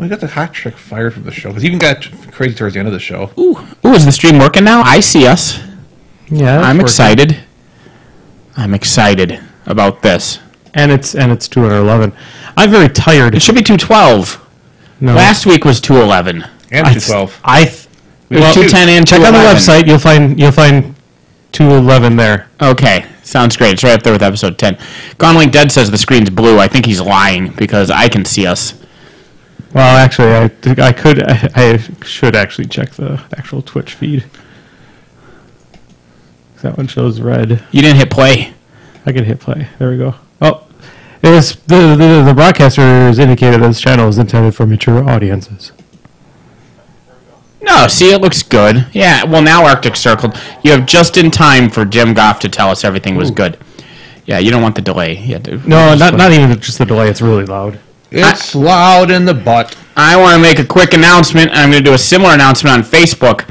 We got the hot chick fired from the show because he even got crazy towards the end of the show. Ooh, is the stream working now? I see us. Yeah, I'm excited. I'm excited about this. And it's 211. I'm very tired. It should be 212. No. Last week was 211. And 212. It was 210 and check on the 211. website. You'll find 211 there. Okay, sounds great. It's right up there with episode 10. Gonlink Dead says the screen's blue. I think he's lying because I can see us. Well, actually, I should actually check the actual Twitch feed. That one shows red. You didn't hit play. I can hit play. There we go. Oh, it was the broadcasters indicated this channel is intended for mature audiences. No, see, it looks good. Yeah, well, now Arctic Circle. You have just in time for Jim Goff to tell us everything was good. Yeah, you don't want the delay. No, not even just the delay. It's really loud. It's loud in the butt. I want to make a quick announcement. I'm going to do a similar announcement on Facebook.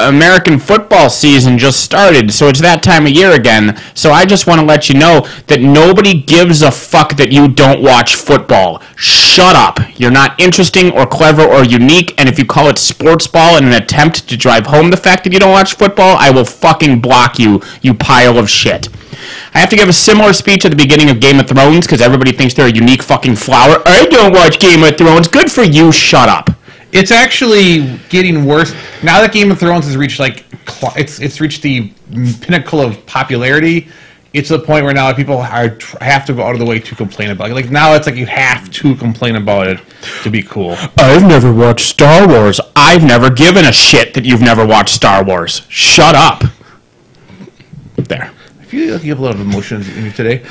American football season just started, so it's that time of year again. So I just want to let you know that nobody gives a fuck that you don't watch football. Shut up. You're not interesting or clever or unique, and if you call it Sportsball in an attempt to drive home the fact that you don't watch football, I will fucking block you, you pile of shit. I have to give a similar speech at the beginning of Game of Thrones because everybody thinks they're a unique fucking flower. I don't watch Game of Thrones. Good for you. Shut up. It's actually getting worse now that Game of Thrones has reached it's reached the pinnacle of popularity. It's to the point where now people have to go out of the way to complain about it. Like now, it's like you have to complain about it to be cool. I've never watched Star Wars. I've never given a shit that you've never watched Star Wars. Shut up. There. I feel like you have a lot of emotions in you today.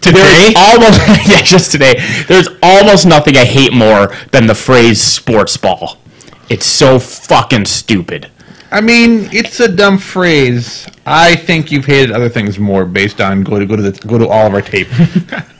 Today? Almost, yeah, just today. There's almost nothing I hate more than the phrase sports ball. It's so fucking stupid. I mean, it's a dumb phrase. I think you've hated other things more based on go to all of our tape.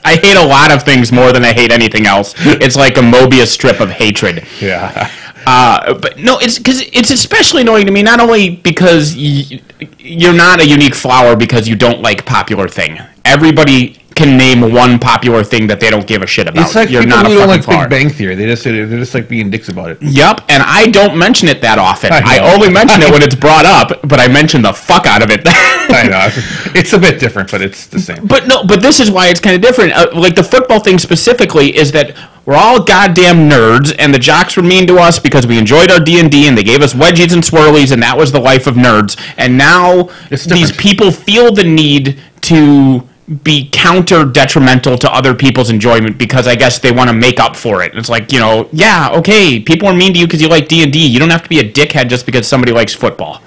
I hate a lot of things more than I hate anything else. It's like a Mobius strip of hatred. Yeah. But no, it's because it's especially annoying to me. Not only because you're not a unique flower because you don't like popular thing. Everybody can name one popular thing that they don't give a shit about. It's like you're people not a who don't like flower. Big Bang Theory. They're just like being dicks about it. Yep, and I don't mention it that often. I only mention it when it's brought up, but I mention the fuck out of it. I know. It's a bit different, but it's the same. But this is why it's kind of different. Like the football thing specifically is that we're all goddamn nerds, and the jocks were mean to us because we enjoyed our D&D, and they gave us wedgies and swirlies, and that was the life of nerds. And now these people feel the need to be counter detrimental to other people's enjoyment because I guess they want to make up for it. It's like, yeah, okay, people are mean to you because you like D&D. You don't have to be a dickhead just because somebody likes football.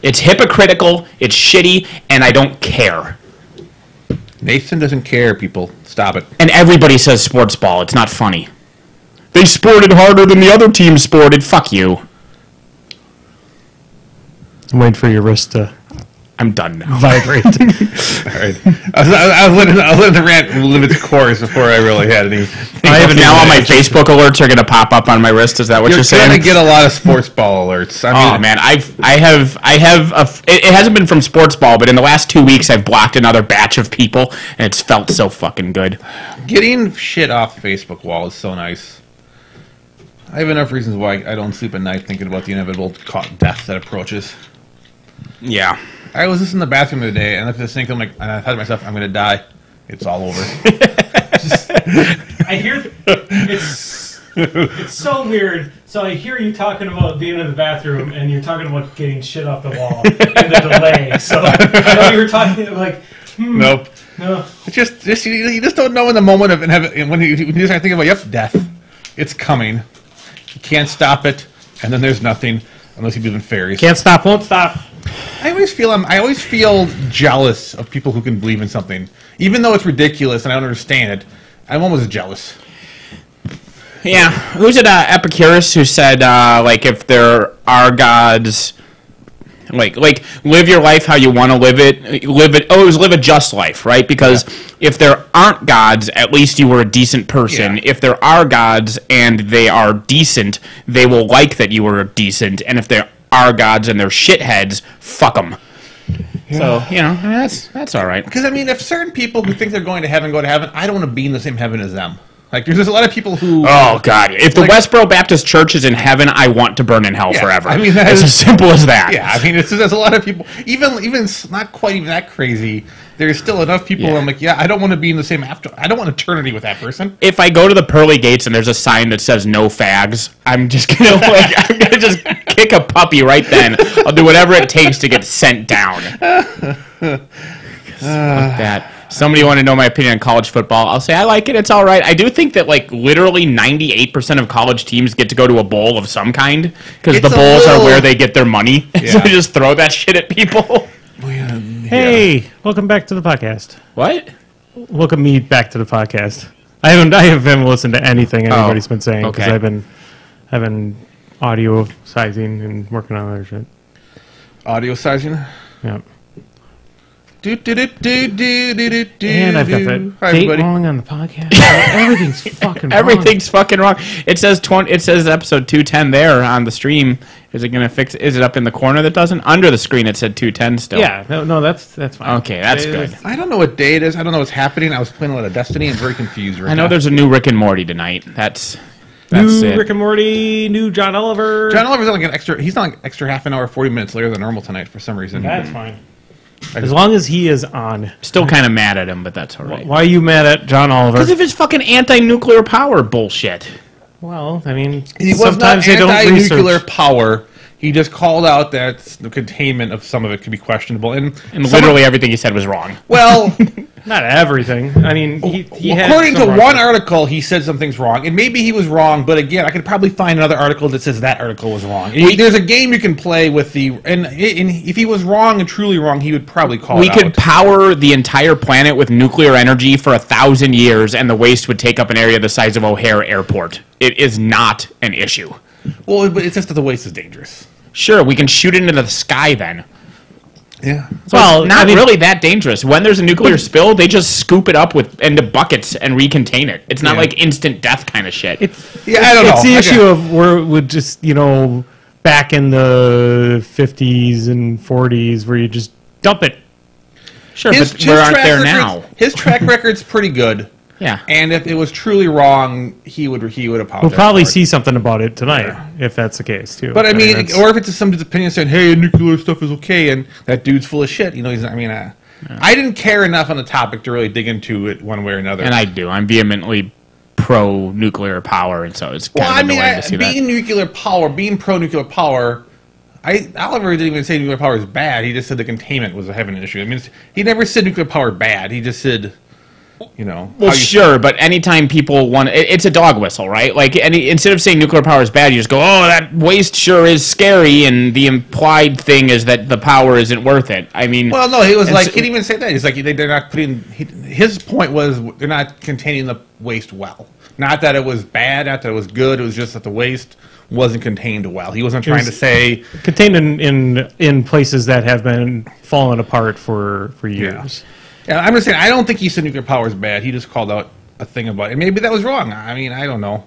It's hypocritical, it's shitty, and I don't care. Nathan doesn't care, people. Stop it. And everybody says sports ball. It's not funny. They sported harder than the other team sported. Fuck you. I'm waiting for your wrist to... I'm done now. Vibrate. All right. I was letting the rant live its course before I really had any. Now all my Facebook alerts are going to pop up on my wrist. Is that what you're saying? You're going to get a lot of sports ball alerts. Man, it hasn't been from sports ball, but in the last 2 weeks I've blocked another batch of people, and it's felt so fucking good. Getting shit off the Facebook wall is so nice. I have enough reasons why I don't sleep at night thinking about the inevitable death that approaches. Yeah. I was just in the bathroom the other day, and I looked at the sink, and I thought to myself, I'm going to die. It's all over. I hear it's so weird. So I hear you talking about being in the bathroom, and you're talking about getting shit off the wall and the delay. So I know you were talking like, nope. No. It's just you just don't know in the moment of when you start thinking about death. It's coming. You can't stop it, and then there's nothing unless you believe in fairies. Can't stop, won't stop. I always feel jealous of people who can believe in something, even though it's ridiculous and I don't understand it. I'm almost jealous. Yeah, who's it? Epicurus, who said if there are gods, like live your life how you want to live it. Live a just life, right? Because if there aren't gods, at least you were a decent person. Yeah. If there are gods and they are decent, they will like that you were decent. And if there are gods and they're shitheads, fuck them. Yeah. So that's all right. Because if certain people who think they're going to heaven go to heaven, I don't want to be in the same heaven as them. Like, there's just a lot of people who... Oh, God. If the Westboro Baptist Church is in heaven, I want to burn in hell forever. I mean, it's as simple as that. Yeah, I mean, there's a lot of people... Even not quite even that crazy. There's still enough people where I'm like, I don't want to be in the same after... I don't want eternity with that person. If I go to the pearly gates and there's a sign that says no fags, I'm just going to, I'm going to just kick a puppy right then. I'll do whatever it takes to get sent down. Fuck that. Somebody want to know my opinion on college football? I'll say I like it. It's all right. I do think that literally 98% of college teams get to go to a bowl of some kind because the bowls are where they get their money. Yeah. So just throw that shit at people. Hey, welcome back to the podcast. What? Welcome me back to the podcast. I haven't listened to anything anybody's been saying because I've been audio sizing and working on other shit. Audio sizing? Yeah. And I've got that date wrong on the podcast. Everything's fucking wrong. Everything's fucking wrong. It says episode 210 there on the stream. Is it gonna fix? Is it up in the corner that doesn't? Under the screen it said 210 still. Yeah, no, that's fine. Okay, that's good. I don't know what day it is. I don't know what's happening. I was playing a lot of Destiny. I'm very confused right now. I know there's a new Rick and Morty tonight. That's new it. Rick and Morty, new John Oliver. John Oliver's like an extra. He's not like extra half an hour, 40 minutes later than normal tonight for some reason. That's fine. As long as he is on. Still kind of mad at him, but that's all right. Why are you mad at John Oliver? Because of his fucking anti-nuclear power bullshit. Well, I mean, he was sometimes not they don't anti-nuclear power. He just called out that the containment of some of it could be questionable, and literally everything he said was wrong. Well, not everything. I mean, he according to one article, he said some things wrong, and maybe he was wrong. But again, I could probably find another article that says that article was wrong. There's a game you can play with and if he was wrong and truly wrong, he would probably call it out. We could power the entire planet with nuclear energy for 1,000 years, and the waste would take up an area the size of O'Hare Airport. It is not an issue. Well, but it's just that the waste is dangerous. Sure, we can shoot it into the sky then. Yeah. So well, it's not really that dangerous. When there's a nuclear spill, they just scoop it up into buckets and recontain it. It's not like instant death kind of shit. I don't know. It's the issue of where it would just, back in the 50s and 40s where you just dump it. Sure, but we aren't there now. His track record's pretty good. Yeah. And if it was truly wrong, he would apologize. We'll probably see something about it tonight, if that's the case, too. But I mean, or if it's just somebody's opinion saying, hey, nuclear stuff is okay, and that dude's full of shit. He's not, I didn't care enough on the topic to really dig into it one way or another. And I do. I'm vehemently pro-nuclear power, and so it's kind of annoying to see that. Being pro-nuclear power, Oliver didn't even say nuclear power is bad. He just said the containment was having an issue. I mean, he never said nuclear power bad. He just said... Well, sure, but anytime people want... It's a dog whistle, right? Instead of saying nuclear power is bad, you just go, oh, that waste sure is scary, and the implied thing is that the power isn't worth it. I mean... Well, no, he didn't even say that. He's like, they're not putting... His point was they're not containing the waste well. Not that it was bad, not that it was good, it was just that the waste wasn't contained well. He wasn't trying to say... Contained in places that have been fallen apart for years. Yeah, I'm just saying, I don't think he said nuclear power is bad. He just called out a thing about it. Maybe that was wrong. I mean, I don't know.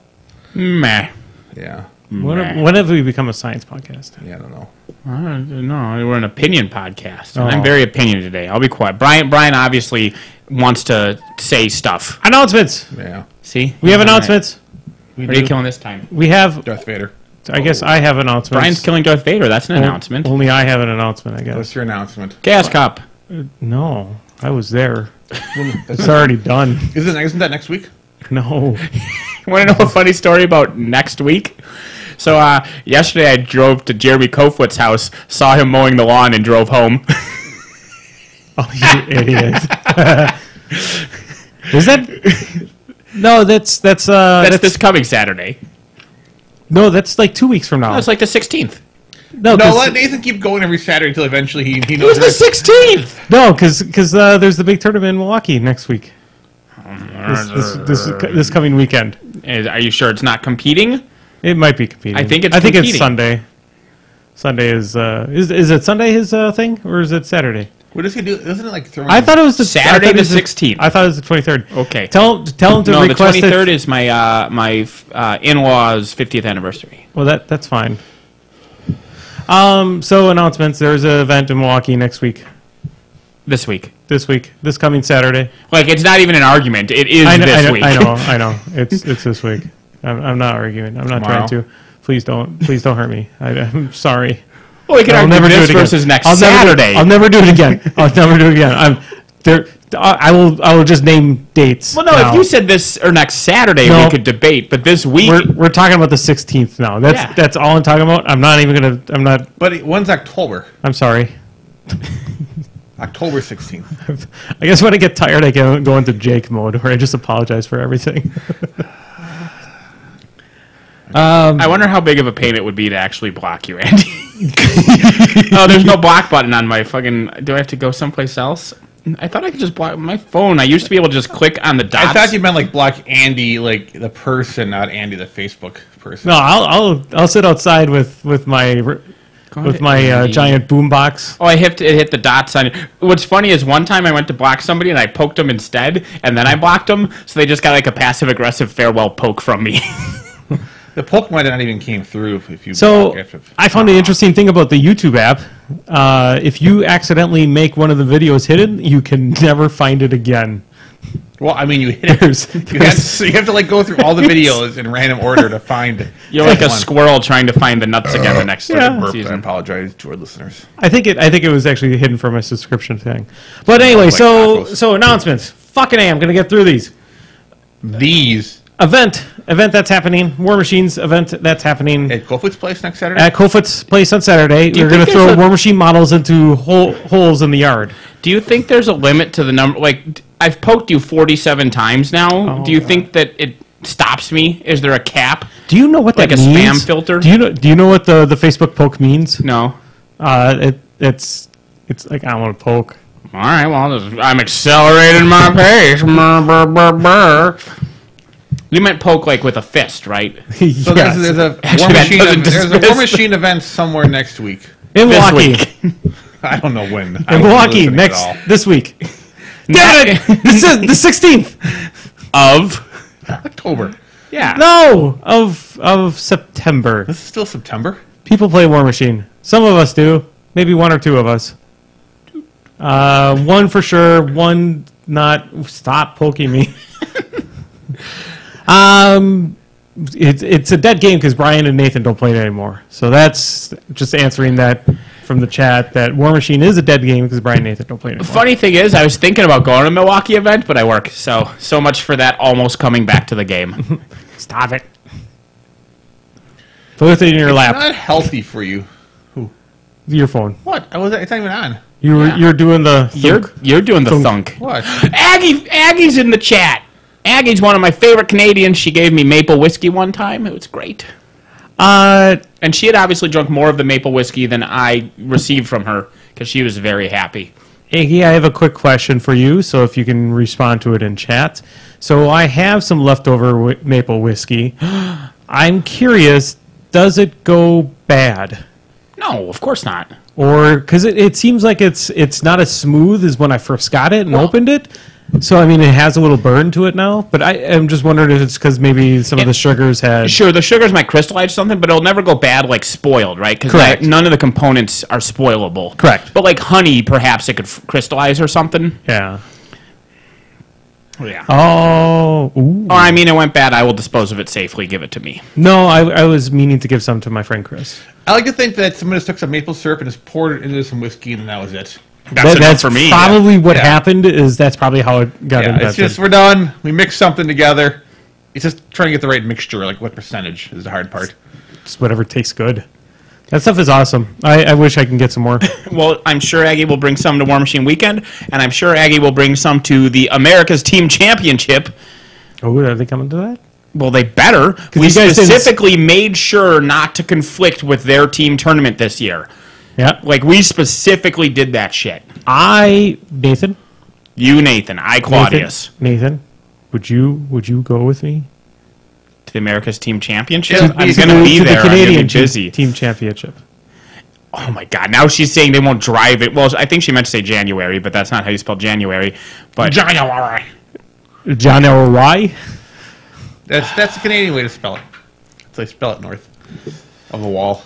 Meh. Yeah. When have we become a science podcast? Yeah, I don't know. No, we're an opinion podcast. Oh. I'm very opinionated today. I'll be quiet. Brian obviously wants to say stuff. Announcements! Yeah. See? We have announcements. What are you killing this time? We have... Darth Vader. I guess I have announcements. Brian's killing Darth Vader. That's an announcement. Only I have an announcement, I guess. What's your announcement? Gas Cup. No. I was there. It's already done. Isn't that next week? No. You want to know a funny story about next week? So yesterday I drove to Jeremy Kofoot's house, saw him mowing the lawn, and drove home. Oh, you idiot! Is that? No, that's this coming Saturday. No, that's like 2 weeks from now. No, it's like the 16th. No, let Nathan keep going every Saturday until eventually he knows. It was the 16th! No, because there's the big tournament in Milwaukee next week. This coming weekend. Are you sure it's not competing? It might be competing. I think it's Sunday. Sunday is it Sunday his thing, or is it Saturday? What does he do? Isn't it like throwing... I thought it was Saturday the 16th. I thought it was the 23rd. Okay. Tell him to request the 23rd is my in-laws' 50th anniversary. Well, that's fine. So announcements. There's an event in Milwaukee next week. This week. This week. This coming Saturday. Like, it's not even an argument. It is this week. I know. It's this week. I'm not arguing. I'm not trying to. Please don't hurt me. I'm sorry. Well, we can argue this versus next Saturday. I'll never do it again. I will just name dates. Well, no, if you said this or next Saturday, we could debate. But this week, we're talking about the 16th now. That's all I'm talking about. I'm not even gonna. I'm not. But when's October? I'm sorry. October 16th. I guess when I get tired, I can go into Jake mode, where I just apologize for everything. I wonder how big of a pain it would be to actually block you, Andy. Oh, there's no block button on my fucking... Do I have to go someplace else? I thought I could just block my phone. I used to be able to just click on the dots. I thought you meant like block Andy, like the person, not Andy, the Facebook person. No, I'll sit outside with my giant boombox. Oh, I hit the dots on it. What's funny is one time I went to block somebody and I poked them instead, and then I blocked them, so they just got like a passive-aggressive farewell poke from me. The poke might not even came through if you. So I found an interesting thing about the YouTube app. If you accidentally make one of the videos hidden, you can never find it again. Well, I mean, you hit it. You have to like go through all the videos in random order to find. You're like a squirrel trying to find the nuts again the next season. I apologize to our listeners. I think it was actually hidden from my subscription thing. But anyway, so announcements. Fucking A, I'm gonna get through these. Event that's happening. War Machines event that's happening at Kofoot's place next Saturday. At Kofoot's place on Saturday, we're going to throw War Machine models into holes in the yard. Do you think there's a limit to the number? Like, I've poked you 47 times now. Do you think that it stops me? Is there a cap? Do you know what that means? Like a spam filter? Do you know what the Facebook poke means? No. It's like I want to poke. All right. Well, I'm accelerating my pace. You meant poke like with a fist, right? So there's a War Machine event somewhere next week. In Milwaukee. I don't know when. In Milwaukee this week. Damn it! This is the 16th of October. Yeah. No, of September. This is still September? People play War Machine. Some of us do. Maybe one or two of us. One for sure, one not. Stop poking me. It's a dead game because Brian and Nathan don't play it anymore. So that's just answering that from the chat, that War Machine is a dead game because Brian and Nathan don't play it anymore. Funny thing is, I was thinking about going to a Milwaukee event, but I work. So much for that almost coming back to the game. Stop it. Put it in your lap. It's not healthy for you. Who? Your phone. What? It's not even on. You're doing the thunk. You're doing the thunk. What? Aggie's in the chat. Aggie's one of my favorite Canadians. She gave me maple whiskey one time. It was great. And she had obviously drunk more of the maple whiskey than I received from her because she was very happy. Aggie, I have a quick question for you, so if you can respond to it in chat. So I have some leftover maple whiskey. I'm curious, does it go bad? No, of course not. Or, because it seems like it's not as smooth as when I first got it and opened it. So, I mean, it has a little burn to it now, but I'm just wondering if it's because maybe some of the sugars had... Sure, the sugars might crystallize something, but it'll never go bad, like spoiled, right? Because none of the components are spoilable. Correct. But like honey, perhaps it could crystallize or something. Yeah. Yeah. Oh. Ooh. Or, I mean, it went bad. I will dispose of it safely. Give it to me. No, I was meaning to give some to my friend Chris. I like to think that someone just took some maple syrup and just poured it into some whiskey, and that was it. That's for me. Probably what happened is that's probably how it got invented. It's just, we're done. We mixed something together. It's just trying to get the right mixture, like what percentage is the hard part. Just whatever tastes good. That stuff is awesome. I wish I can get some more. Well, I'm sure Aggie will bring some to War Machine Weekend, and I'm sure Aggie will bring some to the America's Team Championship. Oh, are they coming to that? Well, they better. We specifically made sure not to conflict with their team tournament this year. Yeah. Like, we specifically did that shit. Nathan? You, Nathan. I, Claudius. Nathan, would you go with me? To the America's Team Championship? Yeah, I'm going to be there. The Canadian busy. Team Championship. Oh, my God. Now she's saying they won't drive it. Well, I think she meant to say January, but that's not how you spell January. But January. That's the Canadian way to spell it. That's how you spell it north of the wall.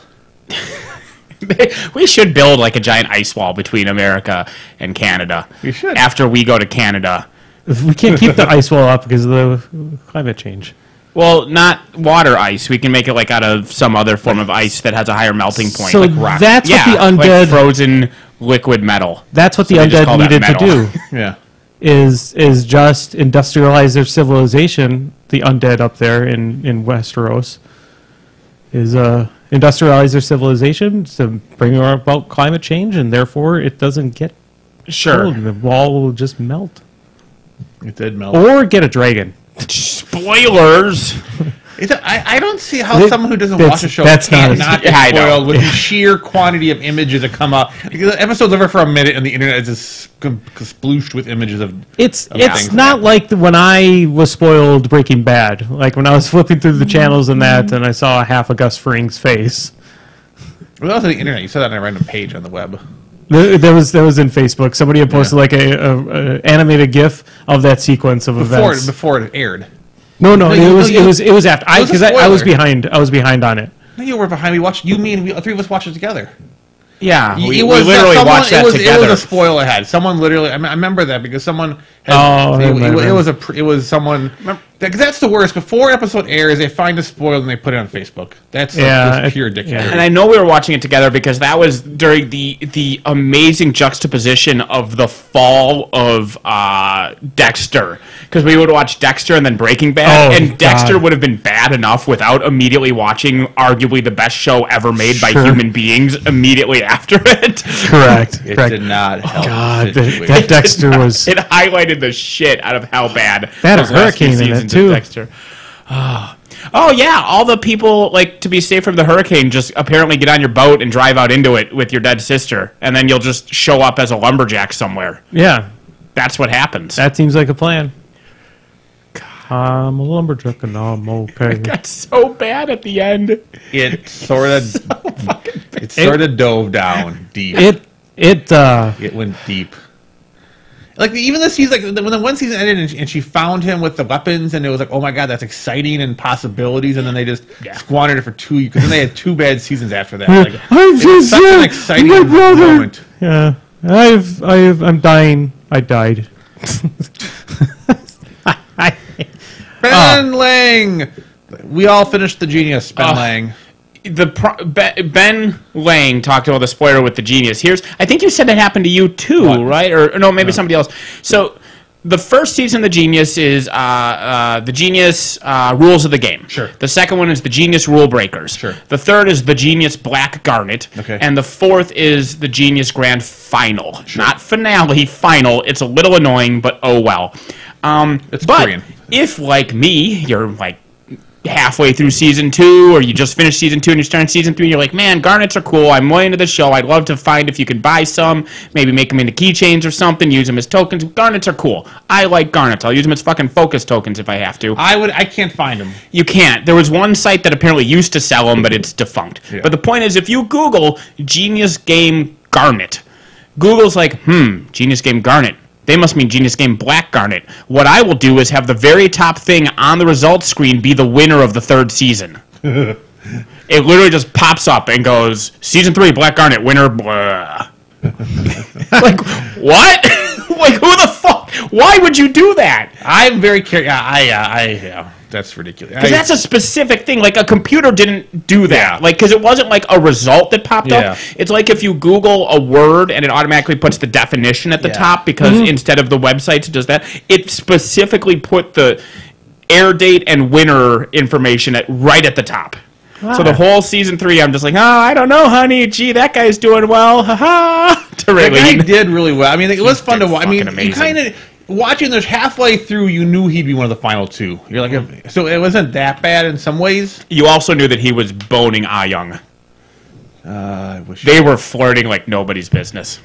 We should build like a giant ice wall between America and Canada. We should. After we go to Canada. We can't keep the ice wall up because of the climate change. Well, not water ice. We can make it like out of some other form of ice that has a higher melting point. So like rock. that's what the undead... like frozen liquid metal. That's what So the they just call undead that needed to metal. do. Yeah. Is just industrialize their civilization. The undead up there in Westeros is industrialize their civilization to bring about climate change, and therefore it doesn't get Sure. cold. The wall will just melt, It did melt. or get a dragon. Spoilers. I don't see how someone who doesn't watch a show that's can't not- not get Yeah, I know. spoiled with the sheer quantity of images that come up. Because the episode's over for a minute, and the internet is just splooshed with images of. It's things not like when I was spoiled Breaking Bad. Like when I was flipping through the channels and that, and I saw half of Gus Fring's face. Well, that was on the internet. You saw that on a random page on the web. There was in Facebook. Somebody had posted like a animated GIF of that sequence of events. Before it aired. No, it was after. It was a Because I was spoiler. behind. I was behind on it. No, you were behind. We watched. You, me, and the three of us watched it together. Yeah, we It was literally someone- watched that it was, together. It was a spoiler ahead. Someone literally. I remember that because someone. Had, Oh, it was someone. Because that's the worst. Before an episode airs, they find a spoiler and they put it on Facebook. That's Yeah, pure dictatorship. And I know we were watching it together because that was during the amazing juxtaposition of the fall of Dexter. Because we would watch Dexter and then Breaking Bad, Oh, and Dexter God. would have been bad enough without immediately watching arguably the best show ever made by Sure. human beings immediately after it. Correct. It Correct. did not help. God, the situation. that Dexter was. It highlighted the shit out of how bad They had a those last few hurricane in it, seasons of too. Dexter. Oh yeah, all the people like to be safe from the hurricane just apparently get on your boat and drive out into it with your dead sister, and then you'll just show up as a lumberjack somewhere. Yeah, That's what happens. that seems like a plan. I'm a lumberjack and I'm okay. Got so bad at the end. It sort of dove down deep. It It went deep. Like even the season, like when the one season ended, and she found him with the weapons, and it was like, oh my god, that's exciting and possibilities. And then they just squandered it for 2 years, because then they had 2 bad seasons after that. Like, I'm it was just such an exciting my brother. moment. Yeah, I'm dying. I died. Ben Lang. We all finished the Genius. Ben Lang. Ben Lang talked about the spoiler with the Genius. I think you said that happened to you too, right? Or no, maybe somebody else. So the first season of the Genius is the Genius Rules of the Game. Sure. The second one is the Genius Rule Breakers. Sure. The third is the Genius Black Garnet. Okay. And the fourth is the Genius Grand Final. Not finale, final. It's a little annoying, but oh well. It's but Korean. if, like me, you're like halfway through season 2, or you just finished season 2 and you're starting season 3, and you're like, man, garnets are cool. I'm way into the show. I'd love to find if you could buy some, maybe make them into keychains or something, use them as tokens. Garnets are cool. I like garnets. I'll use them as fucking focus tokens if I have to. I can't find him. You can't. There was one site that apparently used to sell them, but it's defunct. Yeah. But the point is, if you Google Genius Game Garnet, Google's like, Genius Game Garnet. They must mean Genius Game Black Garnet. What I will do is have the very top thing on the results screen be the winner of the 3rd season. It literally just pops up and goes, Season 3, Black Garnet, winner, blah. Like, what? Like, who the fuck? Why would you do that? I'm very curious. Yeah, that's ridiculous. Because that's a specific thing. Like, a computer didn't do that. Yeah. Like, because it wasn't like a result that popped Yeah. up. It's like if you Google a word and it automatically puts the definition at the top, because instead of the websites it does that. It specifically put the air date and winner information right at the top. So the whole season 3, I'm just like, I don't know, honey. Gee, that guy's doing well. Ha ha. The guy did really well. I mean, it was fun to watch. I mean, fucking you kind of watching this halfway through, you knew he'd be one of the final 2. You're like, so it wasn't that bad in some ways. You also knew that he was boning Ah Young. I wish They were flirting like nobody's business.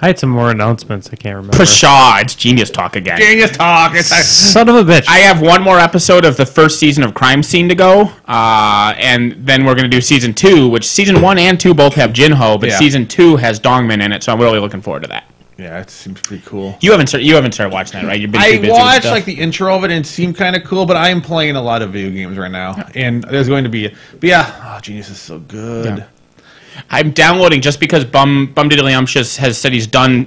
I had some more announcements. I can't remember. Pshaw, it's Genius Talk again. Genius talk. It's Son of a bitch. I have one more episode of the first season of Crime Scene to go, and then we're going to do season 2, which season 1 and 2 both have Jinho, but Yeah. season 2 has Dongmin in it, so I'm really looking forward to that. yeah, it seems pretty cool. You haven't started watching that, right? You've been too I busy with watched stuff. like the intro of it and it seemed kind of cool, but I am playing a lot of video games right now, and there's going to be. But yeah, Genius is so good. Yeah. I'm downloading just because Bumdiddlyumptious has said he's done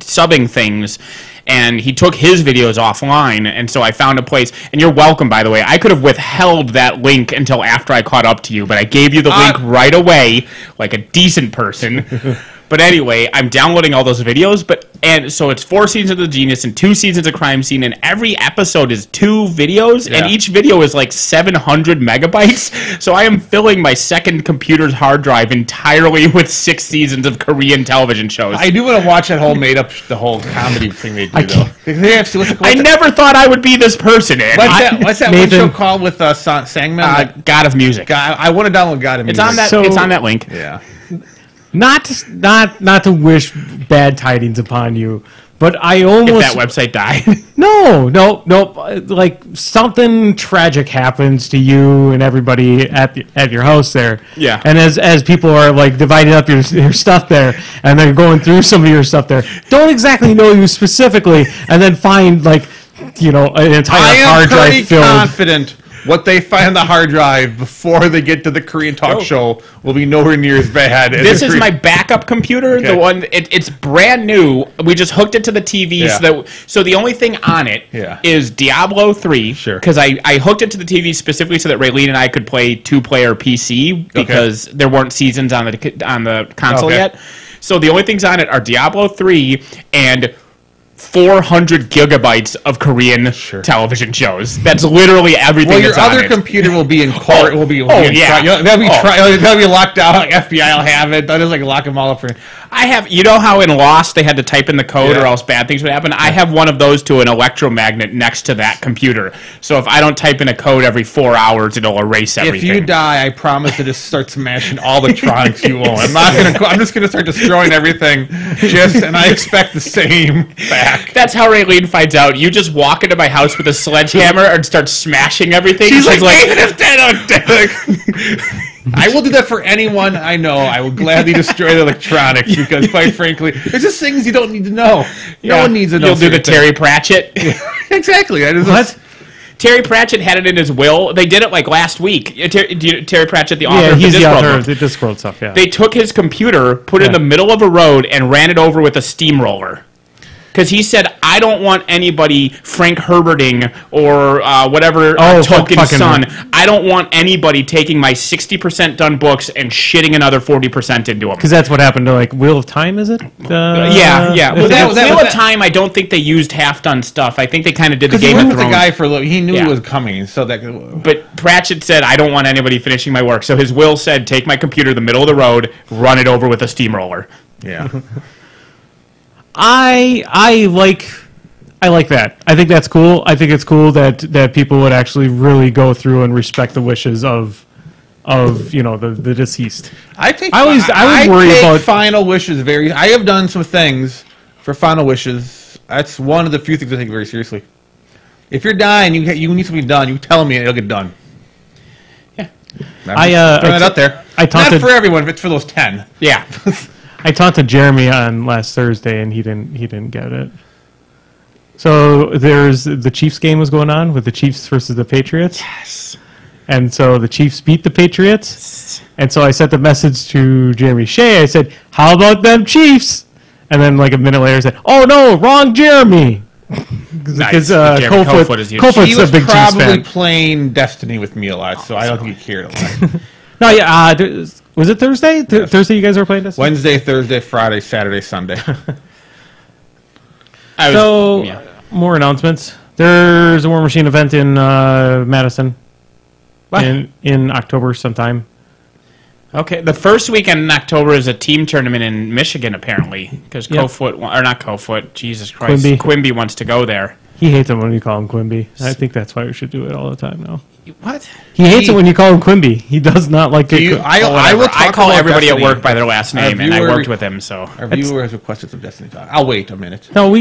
subbing things, and he took his videos offline, and so I found a place. And you're welcome, by the way. I could have withheld that link until after I caught up to you, but I gave you the link right away, like a decent person. But anyway, I'm downloading all those videos, and so it's 4 seasons of The Genius and 2 seasons of Crime Scene, and every episode is 2 videos, and each video is like 700 megabytes. So I am filling my second computer's hard drive entirely with 6 seasons of Korean television shows. I do want to watch that whole the whole comedy thing they do, though. I never thought I would be this person, Andy. What's that one show called with Sangman? God of Music. I want to download God of Music. It's on that link. Yeah. Not to wish bad tidings upon you, but I almost... If that website died. No. Like, something tragic happens to you and everybody at your house there. Yeah. And as people are, like, dividing up your stuff there, and they're going through some of your stuff there, don't exactly know you specifically, and then find, like, an entire hard drive filled... I am pretty confident what they find on the hard drive before they get to the Korean talk show will be nowhere near as bad. This is my backup computer. Okay. The one it's brand new. We just hooked it to the TV, so the only thing on it is Diablo 3. Sure. Because I hooked it to the TV specifically so that Raylene and I could play 2-player PC because there weren't seasons on the console yet. So the only things on it are Diablo 3 and 400 gigabytes of Korean television shows. That's literally everything. Well, your that's other on computer will be in court. That'll be locked down. FBI will have it. They'll just like lock them all up for. I have. You know how in Lost they had to type in the code or else bad things would happen. I have one of those to an electromagnet next to that computer. So if I don't type in a code every 4 hours, it'll erase everything. If you die, I promise to just start smashing all the electronics you own. I'm just gonna start destroying everything. And I expect the same back. That's how Raylene finds out. You just walk into my house with a sledgehammer and start smashing everything. She's like, I will do that for anyone I know. I will gladly destroy the electronics because, quite frankly, there's just things you don't need to know. No one needs to know. You'll do the Terry Pratchett. Exactly. What? Terry Pratchett had it in his will. They did it like last week. Terry Pratchett, the author of the author of the Discworld stuff. Yeah. They took his computer, put it in the middle of a road, and ran it over with a steamroller. Because he said, I don't want anybody Frank Herberting or whatever Tolkien's son. I don't want anybody taking my 60% done books and shitting another 40% into them. Because that's what happened to, like, Wheel of Time, is it? Yeah. Well, Wheel of Time, I don't think they used half-done stuff. I think they kind of did the Game of Thrones. Because he worked with the guy for he knew he was coming. So But Pratchett said, I don't want anybody finishing my work. So his will said, take my computer to the middle of the road, run it over with a steamroller. Yeah. I like that. I think that's cool. I think it's cool that people would actually really go through and respect the wishes of the deceased. I take final wishes very. I have done some things for final wishes. That's one of the few things I take very seriously. If you're dying, you need something done. You tell me and it'll get done. Yeah, throwing that out there. Not for everyone. It's for those 10. Yeah. I talked to Jeremy on last Thursday, and he didn't get it. So the Chiefs game was going on with the Chiefs versus the Patriots. Yes. And so the Chiefs beat the Patriots. Yes. And so I sent the message to Jeremy Shea. I said, "How about them Chiefs?" And then like a minute later, I said, "Oh no, wrong Jeremy." Because Coldfoot's a big Chiefs fan. He was probably playing Destiny with me a lot, so I don't think he cared a lot. No, yeah. Was it Thursday? Yes. Thursday you guys were playing Destiny? Wednesday, Thursday, Friday, Saturday, Sunday. More announcements. There's a War Machine event in Madison in October sometime. Okay, the first weekend in October is a team tournament in Michigan, apparently, because Jesus Christ, Quimby wants to go there. He hates it when you call him Quimby. I think that's why we should do it all the time now. What? He hates it when you call him Quimby. He does not like it. I call everybody at work by their last name, and I worked with him, so. Our viewer has requested some Destiny talk. I'll wait a minute. No,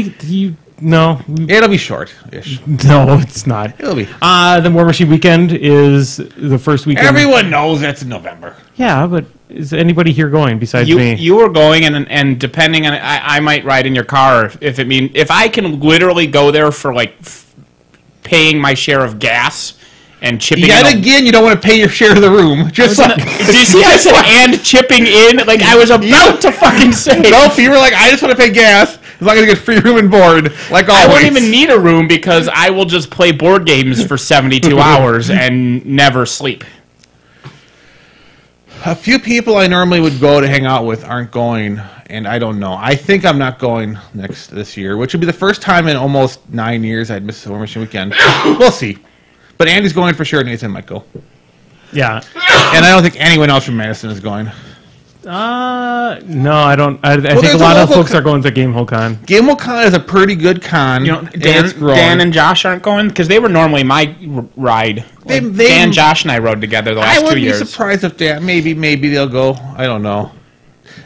it'll be short-ish. No, it's not. It'll be. The War Machine weekend is the first weekend. Everyone knows that's in November. Yeah, but is anybody here going besides me? You were going, and depending on, I might ride in your car if I can literally go there for like paying my share of gas and chipping Yet in. again, you don't want to pay your share of the room. Just like... Do you see I said and chipping in? Like, I was about to fucking say. Nope, you were like, I just want to pay gas as long as I get free room and board, like always. I won't even need a room because I will just play board games for 72 hours and never sleep. A few people I normally would go to hang out with aren't going, and I don't know. I think I'm not going this year, which would be the first time in almost 9 years I'd miss a War Machine weekend. We'll see. But Andy's going for sure, Nathan might go. Yeah. And I don't think anyone else from Madison is going. No, I don't. I think a lot of folks are going to GameholeCon. GameholeCon is a pretty good con. You know, Dan and Josh aren't going because they were normally my ride. Dan, Josh, and I rode together the last 2 years. I wouldn't be surprised if Dan. Maybe they'll go. I don't know.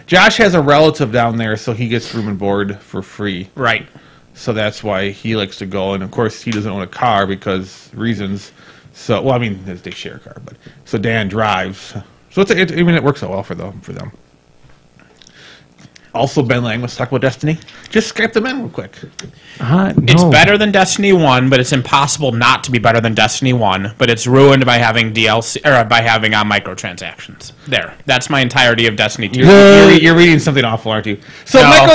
Josh has a relative down there, so he gets room and board for free. Right. So that's why he likes to go, and of course he doesn't own a car because reasons. So, well, I mean, they share a car, but so Dan drives. So it works out well for them. Also, Ben Lang, let's talk about Destiny. Just Skype them in real quick. No. It's better than Destiny 1, but it's impossible not to be better than Destiny 1. But it's ruined by having DLC or by having microtransactions. There, that's my entirety of Destiny 2. You're reading something awful, aren't you? So, no,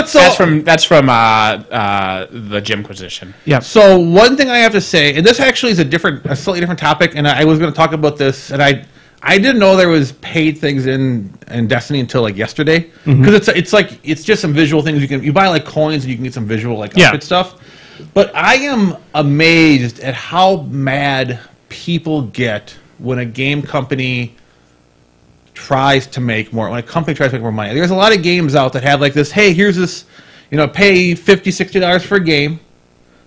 that's from the Gymquisition. Yeah. So one thing I have to say, and this actually is a slightly different topic, and I was going to talk about this, and I didn't know there was paid things in Destiny until like yesterday, because it's just some visual things you buy like coins and you can get some visual like outfit stuff. But I am amazed at how mad people get when a game company tries to make more. When a company tries to make more money, there's a lot of games out that have like this. Hey, here's this, pay $50, $60 for a game.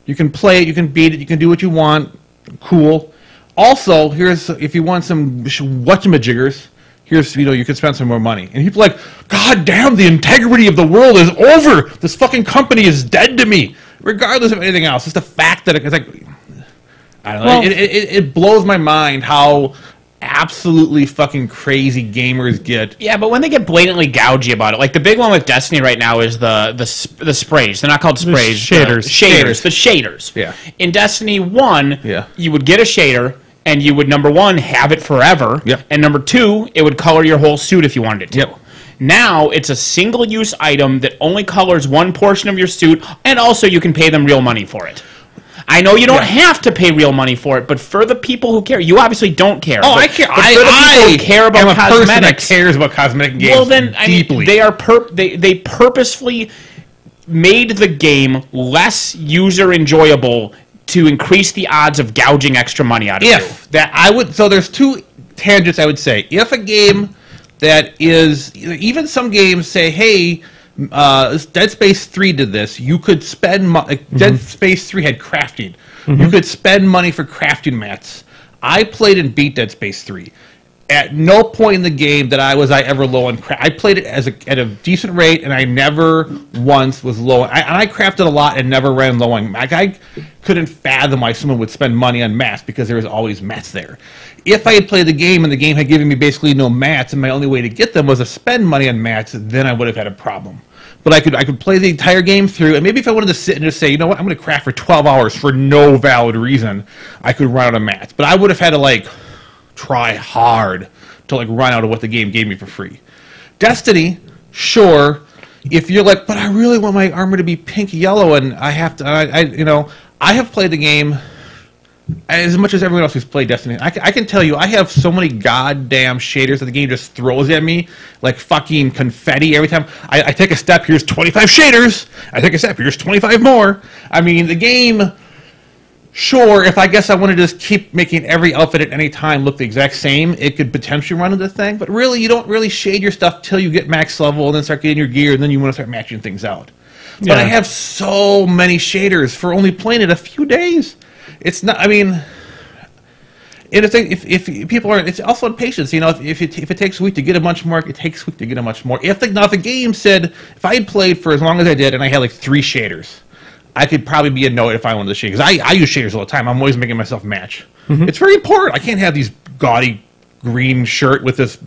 You can play it, you can beat it, you can do what you want. Cool. Also, here's if you want some whatchamajiggers, here's you can spend some more money. And people are like, God damn, the integrity of the world is over. This fucking company is dead to me, regardless of anything else. It's the fact that it's like, I don't know. It blows my mind how absolutely fucking crazy gamers get. Yeah, but when they get blatantly gougy about it, like the big one with Destiny right now is the sprays. They're not called sprays. Shaders. The shaders. Yeah. In Destiny 1, you would get a shader, and you would, number one, have it forever. Yep. And number two, it would color your whole suit if you wanted it to. Yep. Now, it's a single-use item that only colors one portion of your suit, and also you can pay them real money for it. I know you don't have to pay real money for it, but for the people who care, you obviously don't care. Oh, I care. But for the people who care about am a cosmetics, person that cares about cosmetic games. well, then deeply. They are they purposefully made the game less user enjoyable to increase the odds of gouging extra money out of you. So there's two tangents I would say. If a game that is, even some games say, hey, Dead Space 3 did this, you could spend Dead Space 3 had crafting. You could spend money for crafting mats. I played and beat Dead Space 3. At no point in the game that I ever low on craft. I played it at a decent rate, and I never once was low. I crafted a lot and never ran low on. I couldn't fathom why someone would spend money on mats because there was always mats there. If I had played the game and the game had given me basically no mats, and my only way to get them was to spend money on mats, then I would have had a problem. But I could play the entire game through, and maybe if I wanted to sit and just say, you know what, I'm going to craft for 12 hours for no valid reason, I could run out of mats. But I would have had to try hard to run out of what the game gave me for free. Destiny, sure, if you're like, but I really want my armor to be pink yellow, and I have to, I have played the game as much as everyone else who's played Destiny. I can tell you, I have so many goddamn shaders that the game just throws at me like fucking confetti every time. I take a step, here's 25 shaders. I take a step, here's 25 more. I mean, the game, sure, if I wanted to just keep making every outfit at any time look the exact same, it could potentially run into the thing. But really, you don't really shade your stuff till you get max level and then start getting your gear, and then you want to start matching things out. But I have so many shaders for only playing it a few days. It's not. I mean, if people are, it's also in patience. If it takes a week to get a bunch more, it takes a week to get a bunch more. If the game said, if I had played for as long as I did and I had 3 shaders, I could probably be annoyed if I wanted to shade, because I use shaders all the time. I'm always making myself match. It's very important. I can't have these gaudy green shirt with this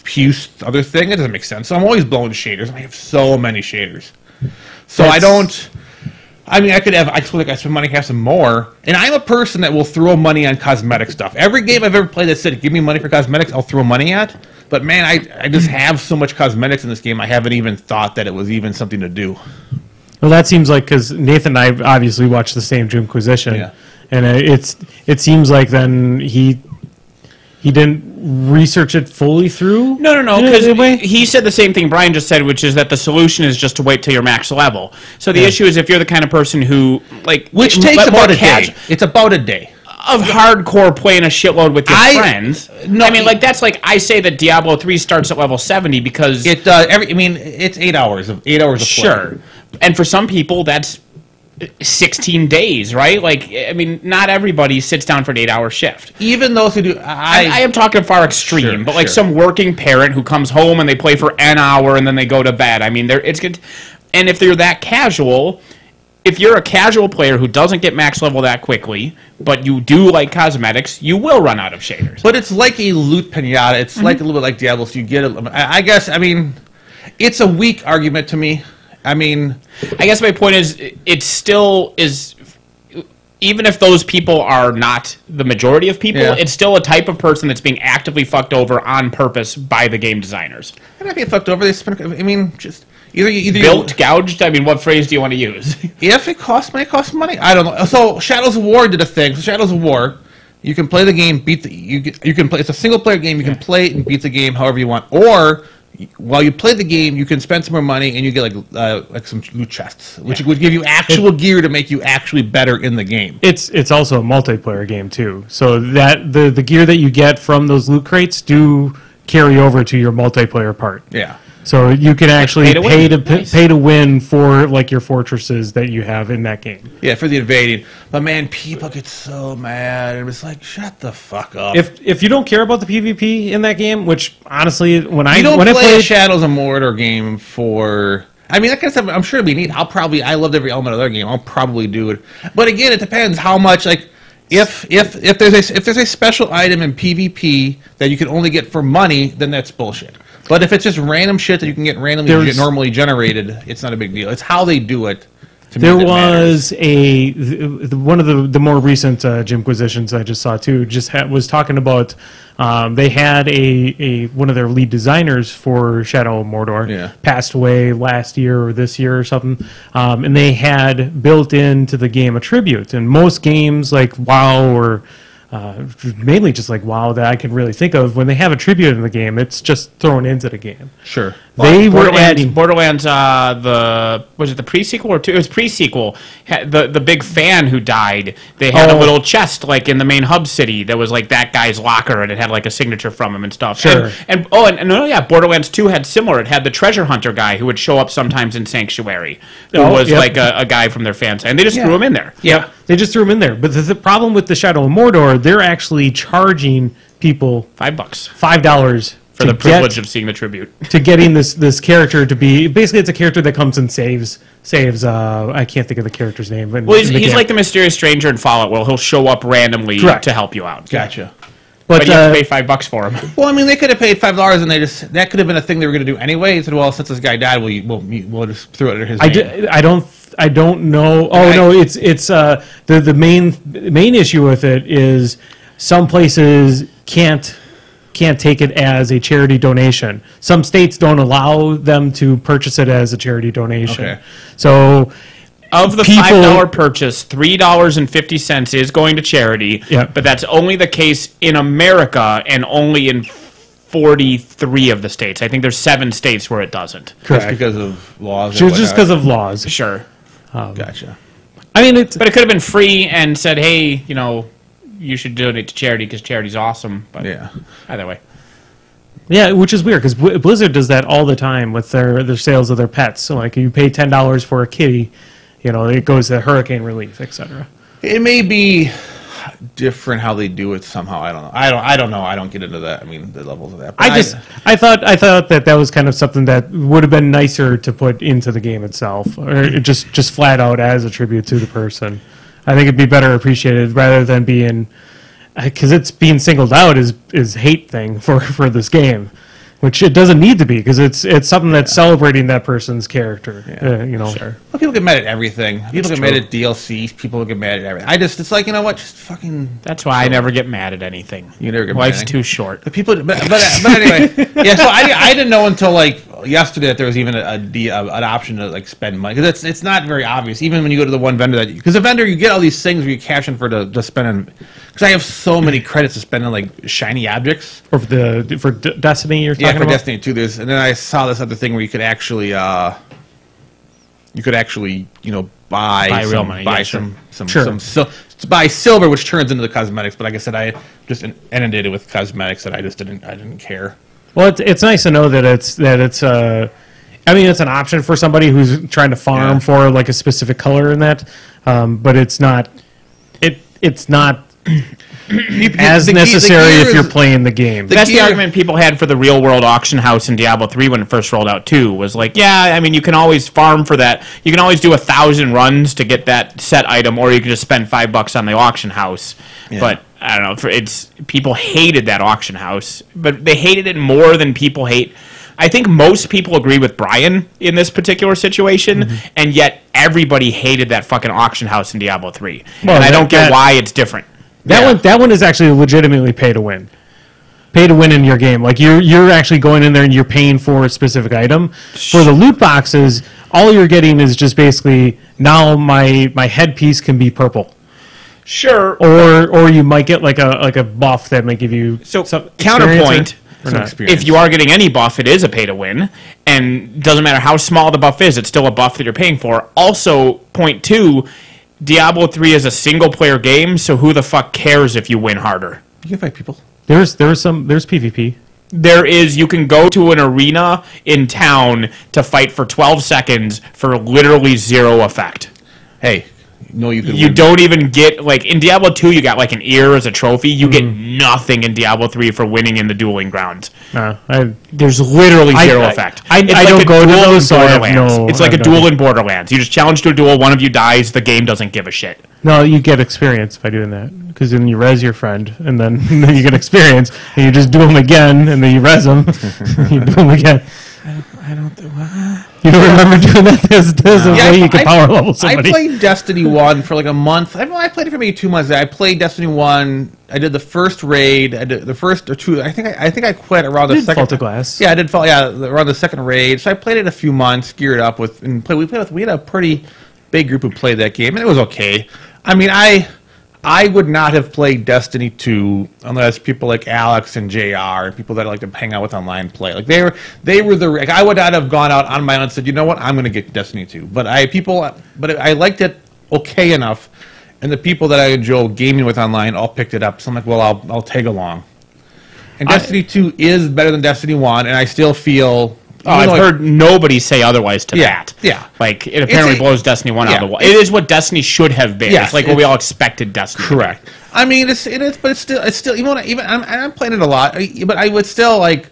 puce other thing. It doesn't make sense. So I'm always blowing shaders. I have so many shaders. So I don't. I mean, I feel like I spend money, have some more, and I'm a person that will throw money on cosmetic stuff. Every game I've ever played that said, give me money for cosmetics, I'll throw money at. But man, I just have so much cosmetics in this game, I haven't even thought that it was even something to do. Well, that seems like, because Nathan and I obviously watched the same Jimquisition, and it seems like then he didn't research it fully through. No, because he said the same thing Brian just said, which is that the solution is just to wait till you're max level. So the issue is if you're the kind of person who which takes about a day. It's about a day of hardcore playing a shitload with your friends. No, I mean, that's like I say that Diablo 3 starts at level 70 because it it's 8 hours of play. Sure. And for some people that's 16 days, right? Like, I mean, not everybody sits down for an 8-hour shift. Even those who do, I am talking far extreme, but like some working parent who comes home and they play for an hour and then they go to bed. I mean, it's good. And if they're that casual, if you're a casual player who doesn't get max level that quickly, but you do like cosmetics, you will run out of shaders. But it's like a loot pinata. It's like a little bit like Diablo. So you get it. I guess. I mean, it's a weak argument to me. I mean, I guess my point is, it still is. Even if those people are not the majority of people, it's still a type of person that's being actively fucked over on purpose by the game designers. They're not being fucked over. I mean, just either built, gouged. I mean, what phrase do you want to use? If it costs money, it costs money. I don't know. So Shadows of War did a thing. So Shadows of War, you can play the game, you can play. It's a single player game. You can play it and beat the game however you want, or while you play the game, you can spend some more money and you get like some loot chests, which would give you actual gear to make you actually better in the game. It's also a multiplayer game too, so that the gear that you get from those loot crates do carry over to your multiplayer part. Yeah. So you can actually pay to win for like your fortresses that you have in that game. Yeah, for the invading. But man, people get so mad. It was like, shut the fuck up. If you don't care about the PvP in that game, which honestly, when I play a Shadows of Mordor game for, I mean, that kind of stuff, I'm sure it'd be neat. I loved every element of their game. I'll probably do it. But again, it depends how much like. If there's a special item in PvP that you can only get for money, then that's bullshit. But if it's just random shit that you can get randomly normally generated, it's not a big deal. It's how they do it. There was one of the more recent Jimquisitions I just saw too. Was talking about they had one of their lead designers for Shadow of Mordor passed away last year or this year or something, and they had built into the game a tribute. And most games like WoW or mainly just like WoW that I can really think of, when they have a tribute in the game, it's just thrown into the game. Sure. They were adding Borderlands. Was it the pre-sequel or two? It was pre-sequel. The big fan who died. They had a little chest like in the main hub city that was like that guy's locker, and it had like a signature from him and stuff. Sure. And Borderlands 2 had similar. It had the treasure hunter guy who would show up sometimes in Sanctuary, who was like a guy from their fan site, and they just threw him in there. Yeah. They just threw him in there. But the problem with the Shadow of Mordor, they're actually charging people $5 for the privilege of seeing the tribute, to getting this character to be basically, it's a character that comes and saves. I can't think of the character's name. But he's like the mysterious stranger in Fallout. Well, he'll show up randomly to help you out. Gotcha. But you have to pay $5 for him. Well, I mean, they could have paid $5, and that could have been a thing they were going to do anyway. They said, well, since this guy died, we'll just throw it under his name. I don't know. Oh no, it's the main issue with it is some places can't take it as a charity donation. Some states don't allow them to purchase it as a charity donation. Okay. So of the $5 purchase, $3.50 is going to charity. Yep. But that's only the case in America and only in 43 of the states. I think there's 7 states where it doesn't. Correct. Just because of laws. Just because of laws. Sure. Gotcha. I mean, but it could have been free and said, hey, you should donate to charity because charity's awesome. But either way. Yeah, which is weird because Blizzard does that all the time with their sales of their pets. So like you pay $10 for a kitty, it goes to hurricane relief, etc. It may be different how they do it somehow. I don't know. I don't know. I don't get into that. I mean, the levels of that. But I thought that was kind of something that would have been nicer to put into the game itself, or just flat out as a tribute to the person. I think it'd be better appreciated rather than being, because it's being singled out is hate thing for this game. which it doesn't need to be because it's something that's celebrating that person's character. Sure. Well, people get mad at everything. People get mad at DLCs. People get mad at everything. It's like, you know what? Just fucking. That's why I never get mad at anything. You never get mad. Life's too short. The people, but anyway, yeah. So I didn't know until like yesterday that there was even an option to like spend money because it's not very obvious. Even when you go to the one vendor because the vendor you get all these things where you cash in to spend on. Because I have so many credits to spend on like shiny objects. Or for Destiny you're talking about? Yeah, for Destiny 2. And then I saw this other thing where you could actually buy real money. Buy buy silver, which turns into the cosmetics. But like I said, I just inundated with cosmetics that I didn't care. Well, it's nice to know that it's it's an option for somebody who's trying to farm for like a specific color in that, but it's not as necessary if you're playing the game. That's the argument people had for the real world auction house in Diablo 3 when it first rolled out too. Was like, you can always farm for that. You can always do 1,000 runs to get that set item, or you can just spend $5 on the auction house. Yeah. But I don't know. People hated that auction house, but they hated it more than people hate. I think most people agree with Brian in this particular situation, and yet everybody hated that fucking auction house in Diablo 3. Well, and I don't get why it's different. That one is actually legitimately pay to win. Pay to win in your game. Like you're actually going in there and you're paying for a specific item. For the loot boxes, all you're getting is just basically now my headpiece can be purple. Sure. Or you might get like a buff that might give you some counterpoint. If you are getting any buff, it is a pay to win, and doesn't matter how small the buff is, it's still a buff that you're paying for. Also, point 2, Diablo 3 is a single player game, so who the fuck cares if you win harder? You can fight people. There's PvP. There is. You can go to an arena in town to fight for 12 seconds for literally zero effect. Hey. No, you don't even get, like, in Diablo 2, you got, like, an ear as a trophy. You get nothing in Diablo 3 for winning in the dueling grounds. There's literally zero effect. I don't go to those, so I have no... It's like a duel in Borderlands. You just challenge to a duel, one of you dies, the game doesn't give a shit. No, you get experience by doing that. Because then you res your friend, and then you get experience, and you just do them again, and then you res them, you do them again. I don't... You don't remember doing that? There's a way you can power level somebody. I played Destiny 1 for like a month. I played it for maybe 2 months. I played Destiny 1. I did the first raid. I did the first or two. I think I quit around the second. Fall to Glass. Yeah, I did fall. Yeah, around the second raid. So I played it a few months, geared up with, and we had a pretty big group who played that game, and it was okay. I mean, I would not have played Destiny 2 unless people like Alex and JR and people that I like to hang out with online play. Like they were like, I would not have gone out on my own and said, you know what, I'm going to get Destiny 2. But I liked it okay enough, and the people that I enjoy gaming with online all picked it up. So I'm like, well, I'll tag along. And Destiny 2 is better than Destiny 1, and I still feel... I've heard nobody say otherwise to that. Yeah. Like, it apparently blows Destiny 1 out of the water. It is what Destiny should have been. It's like what we all expected Destiny to be. Correct. I mean, it is, but it's still even I'm playing it a lot, but I would still like,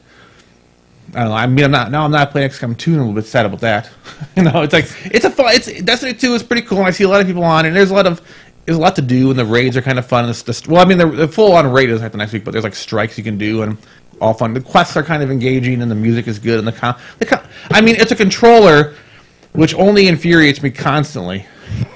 I don't know. I mean, I'm not playing XCOM 2, and I'm a little bit sad about that. It's like Destiny 2 is pretty cool, and I see a lot of people on it, and there's a lot to do, and the raids are kind of fun. The full-on raid is like the next week, but there's like strikes you can do, and all fun. The quests are kind of engaging, and the music is good, and I mean, it's a controller, which only infuriates me constantly.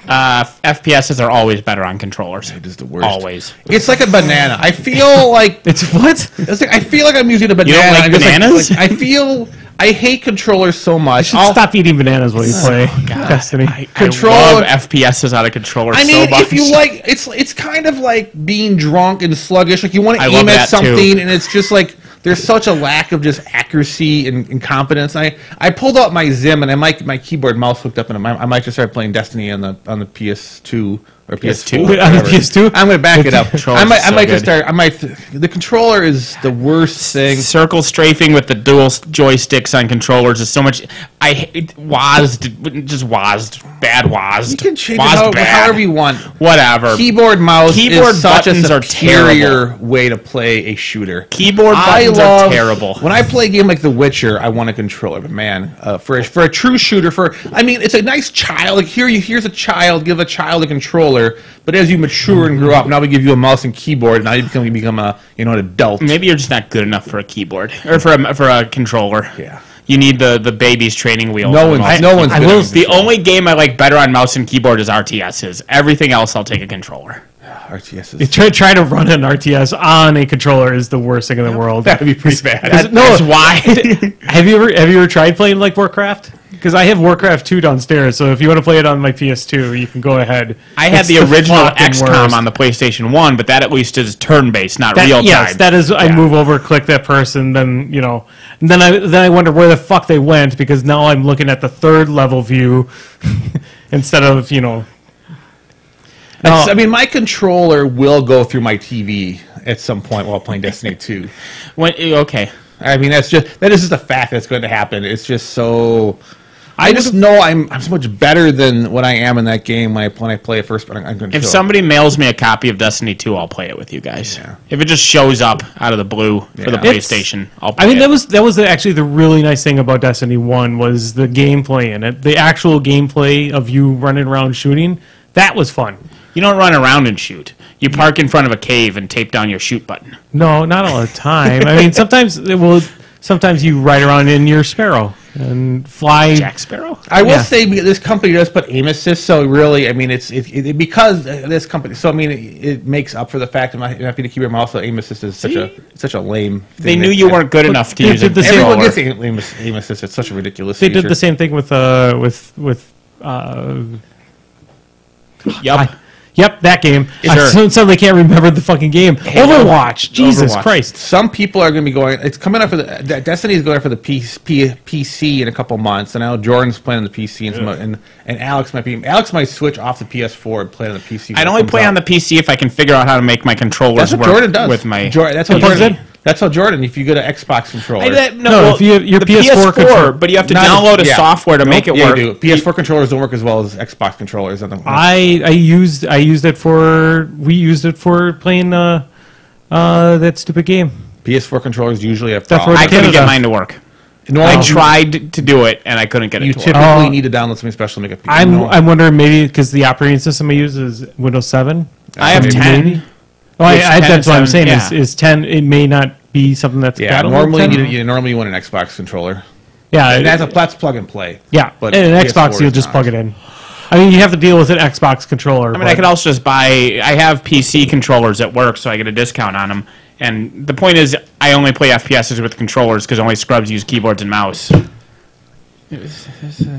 FPSs are always better on controllers. It is the worst. Always. It's like a banana. I feel like it's what? It's like I feel like I'm using a banana. You don't like bananas? I hate controllers so much. You should stop eating bananas while you play Destiny. I love FPSs out of controllers so much. If you like, it's kind of like being drunk and sluggish. Like you want to aim at something, and it's just like there's such a lack of just accuracy and competence. I pulled out my Zim, and my keyboard mouse hooked up, and I might just start playing Destiny on the PS2 or PS4. On the PS2? I'm going to back it up. The controller is the worst thing. Circle strafing with the dual joysticks on controllers is so much. I hate WASD, bad WASD. You can change it however you want. Whatever. Keyboard buttons are terrible way to play a shooter. Keyboard buttons are terrible. When I play a game like The Witcher, I want a controller. But man, for a true shooter, it's a nice child. Like here's a child. Give a child a controller. controller. But as you mature and grow up, now we give you a mouse and keyboard. Now you become a an adult. Maybe you're just not good enough for a keyboard or for a controller. Yeah. You need the baby's training wheel. No one's good at The only game I like better on mouse and keyboard is RTSs. Everything else, I'll take a controller. RTS You is... try to run an RTS on a controller is the worst thing in the world. That would be pretty bad. That's why. Have you ever tried playing like Warcraft? Because I have Warcraft 2 downstairs, so if you want to play it on my PS2, you can go ahead. I had It's the original fucking XCOM worst. on the PlayStation 1, but that at least is turn-based, not real time. Yes, that is. I Yeah. move over, click that person, then and then I wonder where the fuck they went because now I'm looking at the third level view instead of I mean, my controller will go through my TV at some point while playing Destiny 2. Okay. I mean, that is just a fact that's going to happen. It's just so... I just know I'm so much better than what I am in that game when I play it first. But I'm going to. If somebody mails me a copy of Destiny 2, I'll play it with you guys. Yeah. If it just shows up out of the blue for the Yeah. PlayStation, I'll play I mean, it. that was actually the really nice thing about Destiny 1 was the gameplay in it. The actual gameplay of you running around shooting, that was fun. You don't run around and shoot. You park in front of a cave and tape down your shoot button. No, not all the time. I mean, sometimes you ride around in your Sparrow and fly. Jack Sparrow? I will Yeah. say this company does put aim assist, so really, I mean, it's because this company. So I mean, it makes up for the fact of not having to keep your mouse. So aim assist is such a lame. They thing knew that- you weren't good enough to They use a did the same- Everyone controller. gets aim assist. It's such a ridiculous. They feature. did the same thing with Yep, that game. Sure. I suddenly can't remember the fucking game. Overwatch. Jesus Overwatch. Christ. Some people are going to be going. It's coming out for the Destiny is going out for the PC in a couple months, and now Jordan's playing on the PC, and Alex might switch off the PS4 and play on the PC. I'd only play on the PC if I can figure out how to make my controllers That's what work Jordan does. with my. That's how What does Jordan. it? That's how Jordan. If you get an Xbox controller, No, if you have your the PS4 control- but you have to Not- download a yeah. software to make it Yeah, work. you do. PS4 controllers don't work as well as Xbox controllers. I used it for playing that stupid game. PS4 controllers usually have That's problems. I couldn't Canada. get mine to work. Normally, I tried to do it and I couldn't get it You to work. typically need to download something special to make it. I'm wondering maybe because the operating system I use is Windows 7. I have Maybe. 10. Oh, Which 10 that's what I'm is saying. 7, Is 10? It may not be something that's Yeah, compatible with normally 10. you want an Xbox controller. Yeah, And that's plug and play. yeah. but and an PS4 Xbox, you'll is just not. plug it in. I mean, you have to deal with an Xbox controller. I mean, I could also just buy. I have PC controllers at work, so I get a discount on them. And the point is, I only play FPSs with controllers because only scrubs use keyboards and mouse.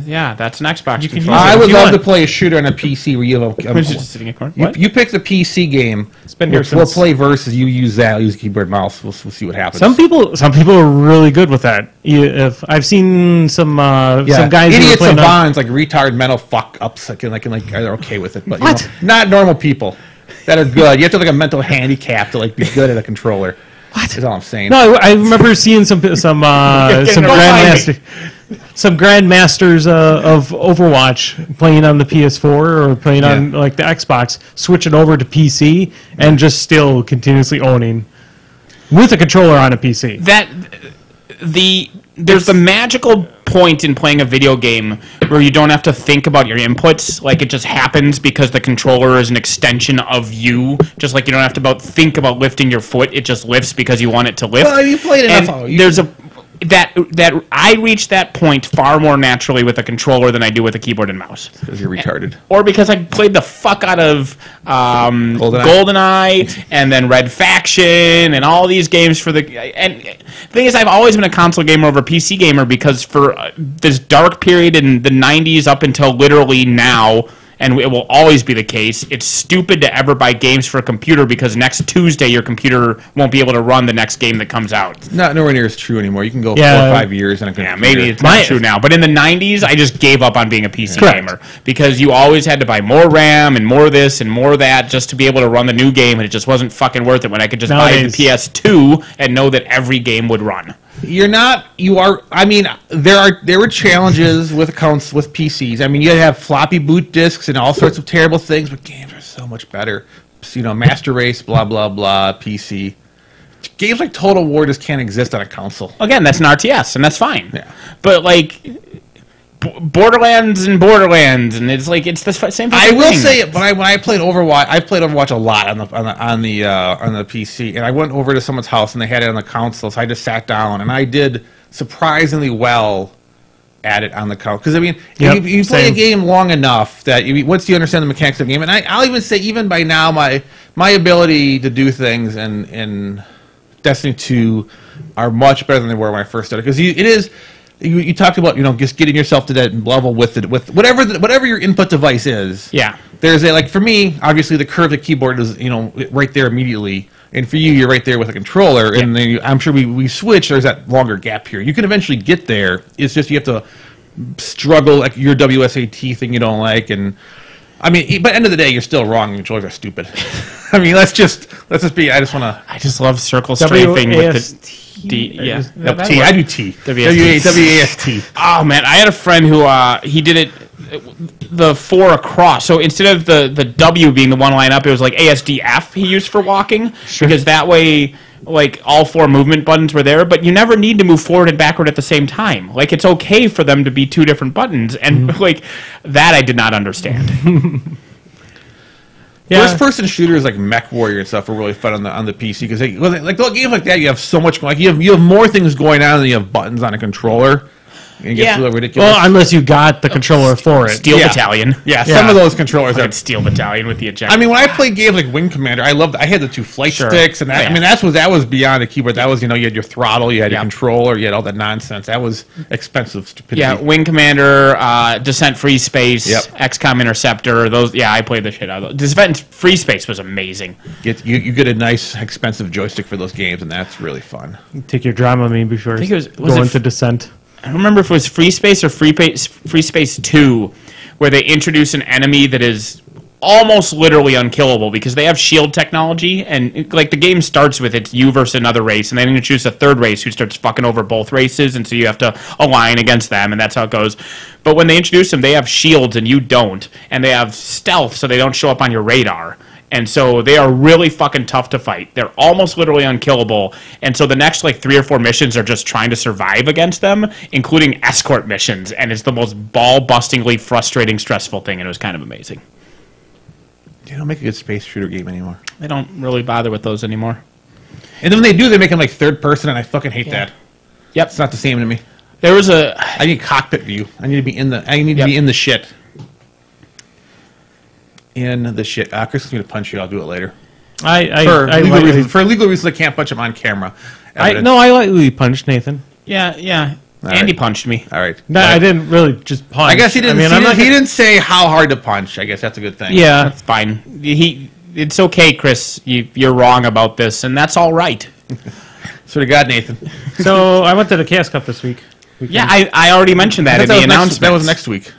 Yeah, that's an Xbox You can controller. use I it would if you love want. to play a shooter on a PC where you have It's just sitting in a corner. you pick the PC game. been here We'll since- play versus you use that. I'll use keyboard mouse. We'll see what happens. Some people are really good with that. If I've seen some guys who are idiots, playing on- savants, like retard mental fuck ups, like are okay with it, but you What? know, not normal people that are good. You have to have like a mental handicap to like be good at a controller. What? That's all I'm saying. No, I remember seeing some grandmasters of Overwatch playing on the PS4 or playing on like the Xbox, switching over to PC and just still continuously owning with a controller on a PC. There's the magical point in playing a video game where you don't have to think about your inputs. Like, it just happens because the controller is an extension of you. Just like you don't have to think about lifting your foot. It just lifts because you want it to lift. Well, you played enough. And there's that I reach that point far more naturally with a controller than I do with a keyboard and mouse. Because you're retarded. Or because I played the fuck out of GoldenEye and then Red Faction and all these games for the... And the thing is, I've always been a console gamer over a PC gamer because for this dark period in the 90s up until literally now, and it will always be the case, it's stupid to ever buy games for a computer because next Tuesday your computer won't be able to run the next game that comes out. Not nowhere near as true anymore. You can go 4 Yeah. or 5 years and a computer. Yeah, maybe it's not true now. But in the 90s, I just gave up on being a PC gamer because you always had to buy more RAM and more this and more that just to be able to run the new game, and it just wasn't fucking worth it when I could just buy the PS2 and know that every game would run. I mean, there were challenges with accounts with PCs. I mean, you have floppy boot disks and all sorts of terrible things, but games are so much better. You know, Master Race, blah blah blah, PC. Games like Total War just can't exist on a console. Again, that's an RTS, and that's fine. Yeah. But, like, Borderlands and Borderlands, and it's like it's the same thing. I will say, when I played Overwatch, I played Overwatch a lot on the PC, and I went over to someone's house and they had it on the console, so I just sat down and I did surprisingly well at it on the console. Because I mean, you play a game long enough that once you understand the mechanics of the game, and I'll even say, even by now, my ability to do things in Destiny 2 are much better than they were when I first started. Because it is. You talked about just getting yourself to that level with whatever your input device is. Yeah. There's like for me, obviously the curve of the keyboard is right there immediately, and for you, you're right there with a controller. Yeah. And then I'm sure we switch. There's that longer gap here. You can eventually get there. It's just you have to struggle, like your WSAT thing you don't like, and I mean, but at the end of the day, you're still wrong. Controllers are stupid. I mean, let's just be. I just love circle strafing with the D. Yeah, T. I do T. WAST. Oh man, I had a friend who he did it the 4 across. So instead of the W being the one line up, it was like ASDF he used for walking, because that way, like, all 4 movement buttons were there, but you never need to move forward and backward at the same time. Like, it's okay for them to be 2 different buttons, and like that I did not understand. First-person shooters like Mech Warrior and stuff are really fun on the PC, because like games like that, you have so much, like you have more things going on than you have buttons on a controller. It gets a little ridiculous. Well, unless you got the controller for it. Steel Battalion. Yeah, some of those controllers are Steel Battalion with the ejector. I mean, when I played games like Wing Commander, I had the 2 flight sticks, and that, I mean, that was beyond a keyboard. That was, you had your throttle, you had your controller, you had all that nonsense. That was expensive stupidity. Yeah, Wing Commander, Descent Free Space, XCOM Interceptor, those. Yeah, I played the shit out of those. Descent Free Space was amazing. You get a nice, expensive joystick for those games, and that's really fun. You take your Dramamine before going to Descent. I don't remember if it was Free Space or Free Space 2, where they introduce an enemy that is almost literally unkillable because they have shield technology, and like the game starts with it's you versus another race, and then you choose a third race who starts fucking over both races, and so you have to align against them, and that's how it goes. But when they introduce them, they have shields and you don't, and they have stealth so they don't show up on your radar. And so they are really fucking tough to fight. They're almost literally unkillable. And so the next like 3 or 4 missions are just trying to survive against them, including escort missions. And it's the most ball-bustingly frustrating, stressful thing. And it was kind of amazing. They don't make a good space shooter game anymore. They don't really bother with those anymore. And then when they do, they make them like third person, and I fucking hate that. Yep. It's not the same to me. There was a... I need cockpit view. I need to be in the shit. In the shit. Chris is going to punch you. I'll do it later. For legal reasons, I can't punch him on camera. I lightly punched Nathan. Yeah. All Andy right. punched me. All right. No, I didn't really just punch. I guess he didn't. He didn't say how hard to punch. I guess that's a good thing. Yeah, that's fine. It's okay, Chris. You're wrong about this, and that's all right. Swear to God, Nathan. So I went to the Chaos Cup this week. Yeah, I already mentioned that in the announcement. That was next week.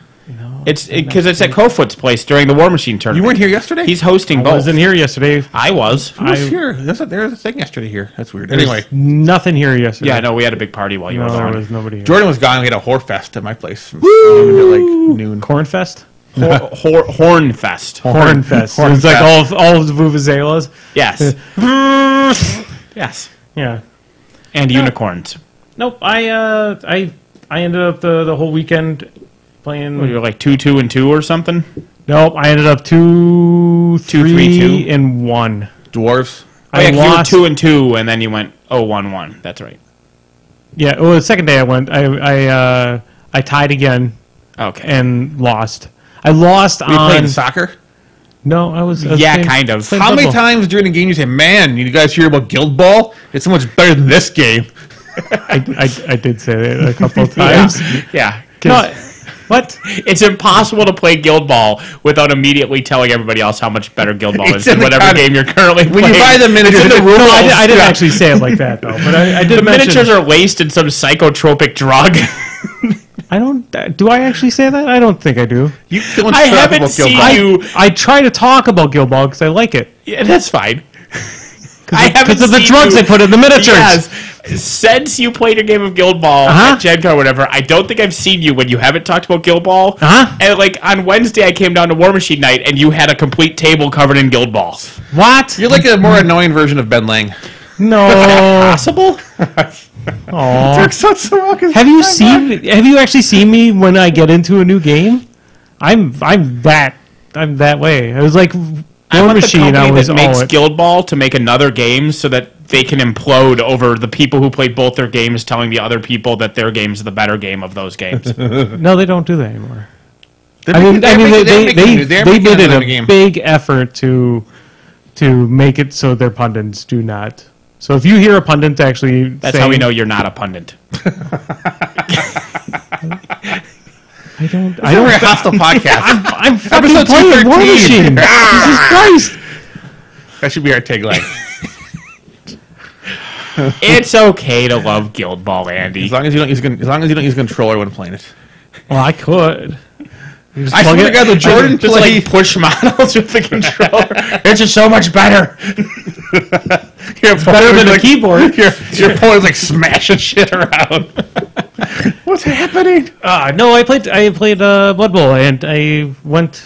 It's because it's at Kofoot's place during the War Machine tournament. You weren't here yesterday? He's hosting both. I wasn't here yesterday. I was. Who was here? There was a thing yesterday here. That's weird. Anyway. Nothing here yesterday. Yeah, no, we had a big party while you were gone. There was nobody here. Jordan was gone. We had a Whorefest at my place. From like noon. Cornfest? Hornfest. Hornfest. It was like all of the vuvuzelas? Yes. Yes. Yeah. And unicorns. Nope. I ended up the whole weekend playing. What, you were like 2-2-2 or something? Nope, I ended up 2-3-1. Dwarves. I lost. You were 2-2, and then you went 0-1-1. That's right. Yeah. Well, the second day I went. I tied again. Okay. And lost. I lost on. Were you playing soccer? No, I was kind of. How many times during the game you say, "Man, you guys hear about Guild Ball? It's so much better than this game." I did say that a couple of times. Yeah. No, what? It's impossible to play Guild Ball without immediately telling everybody else how much better Guild Ball is than whatever game you're currently playing. When you buy the miniatures, I didn't actually say it like that, though. But I did. The miniatures are laced in some psychotropic drug. I don't. Do I actually say that? I don't think I do. I haven't seen you. I try to talk about Guild Ball because I like it. Yeah, that's fine. Because of the drugs they put in the miniatures. Yes. Since you played a game of Guild Ball at Gen Con or whatever, I don't think I've seen you when you haven't talked about Guild Ball. And like on Wednesday, I came down to War Machine night, and you had a complete table covered in Guild Balls. What? You're like a more annoying version of Ben Lang. No. Possible? Aw. Dirk sucks so well 'cause Have you I'm not- have you actually seen me when I get into a new game? I'm that way. I was like I War want the Machine. I company was that all makes it. Guild Ball to make another game so that they can implode over the people who played both their games telling the other people that their game's the better game of those games. No, they don't do that anymore. They're I mean, making- they they're making did another a game. big effort to make it so their pundits do not. So if you hear a pundit actually, That's how we know you're not a pundit. I don't. I don't. We're a hostile podcast. I'm fucking Episode playing War 213. Machine. Jesus Christ! That should be our tagline. It's okay to love Guild Ball, Andy. As long as you don't use a controller when playing it. Well, I could. You just I plug swear to God, the Jordan Just play. like push models with the controller. It's just so much better. It's better than a keyboard. Your opponent's like smashing shit around. What's happening? No, I played Blood Bowl, and I went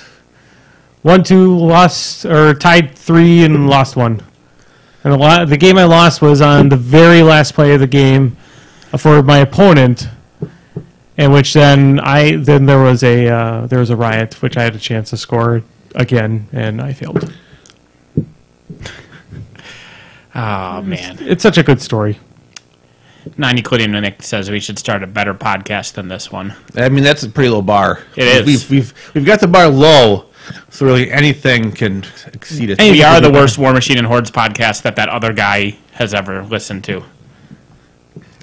1-2, lost or tied 3 and lost 1. And the game I lost was on the very last play of the game for my opponent, in which then there was a riot, which I had a chance to score again, and I failed. Oh, man. It's such a good story. 90 Clidium Nick says we should start a better podcast than this one. I mean, that's a pretty low bar. It is. We've got the bar low, so really anything can exceed it. We are the worst War Machine and Hordes podcast that other guy has ever listened to.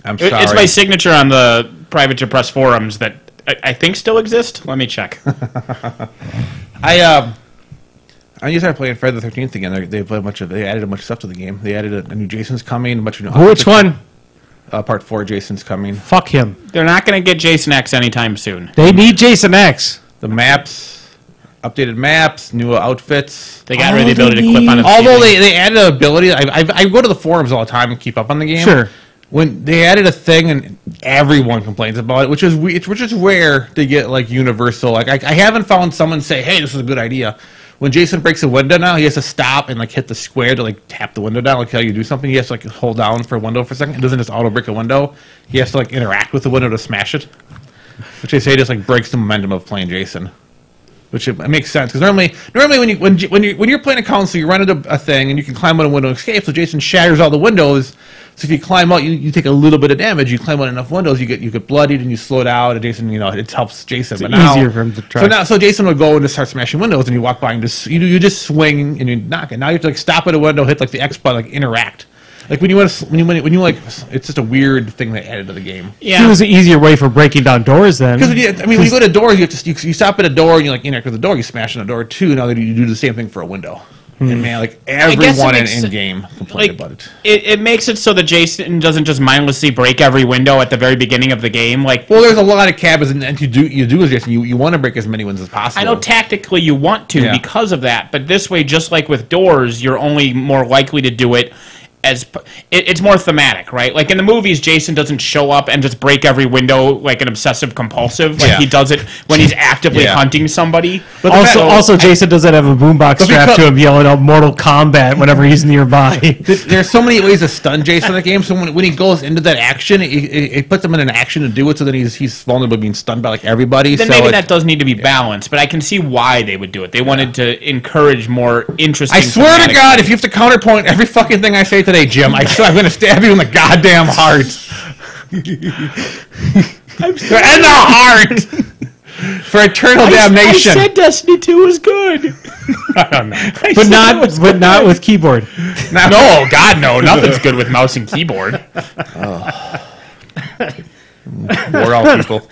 I'm sorry. It's my signature on the Private to Press forums that I think still exist. Let me check. I just started playing Friday the 13th again. They added a bunch of stuff to the game. They added a new Jason's coming, a bunch of new. Which one? Part 4 Jason's coming. Fuck him. They're not going to get Jason X anytime soon. They need Jason X. The maps, updated maps, new outfits. They got rid of the ability to clip on a Although ceiling. they added an ability, I go to the forums all the time and keep up on the game. Sure. When they added a thing and everyone complains about it, which is rare to get like universal. Like I haven't found someone say, "Hey, this is a good idea." When Jason breaks a window now, he has to stop and like hit the square to like tap the window down, like how you do something. He has to like hold down for a window for a second. It doesn't just auto break a window. He has to like interact with the window to smash it, which they say just like breaks the momentum of playing Jason. Which it makes sense because normally when you're playing a console, you run into a thing and you can climb out a window and escape. So Jason shatters all the windows. So if you climb out, you take a little bit of damage. You climb out enough windows, you get bloodied and you slow down. And Jason, it helps Jason. But now, easier for him to try. So Jason would go and just start smashing windows, and you walk by and you just swing and you knock it. Now you have to like stop at a window, hit like the X button, like interact. Like when you like, it's just a weird thing they added to the game. Yeah. It was an easier way for breaking down doors then. Because when you go to doors, you stop at a door and you like interact with the door. You smash on a door too. Now that you do the same thing for a window. And man, like everyone in game complained about it. It makes it so that Jason doesn't just mindlessly break every window at the very beginning of the game. Like, well, there's a lot of cabins, and you do as Jason. You want to break as many windows as possible. I know tactically you want to because of that, but this way, just like with doors, you're only more likely to do it as it's more thematic, right? Like in the movies, Jason doesn't show up and just break every window like an obsessive compulsive. Like he does it when he's actively hunting somebody. But also, Jason doesn't have a boombox strapped to him yelling out Mortal Kombat whenever he's nearby. There's so many ways to stun Jason in the game. So when he goes into that action, it puts him in an action to do it. So then he's vulnerable to being stunned by like everybody. Then maybe that does need to be balanced. But I can see why they would do it. They wanted to encourage more interesting. I swear to God, if you have to counterpoint every fucking thing I say today, Jim, I'm going to stab you in the goddamn heart. I'm sorry. In the heart! For eternal damnation. I said Destiny 2 was good. I don't know. But not with keyboard. No, God, no. Nothing's good with mouse and keyboard. We're all people.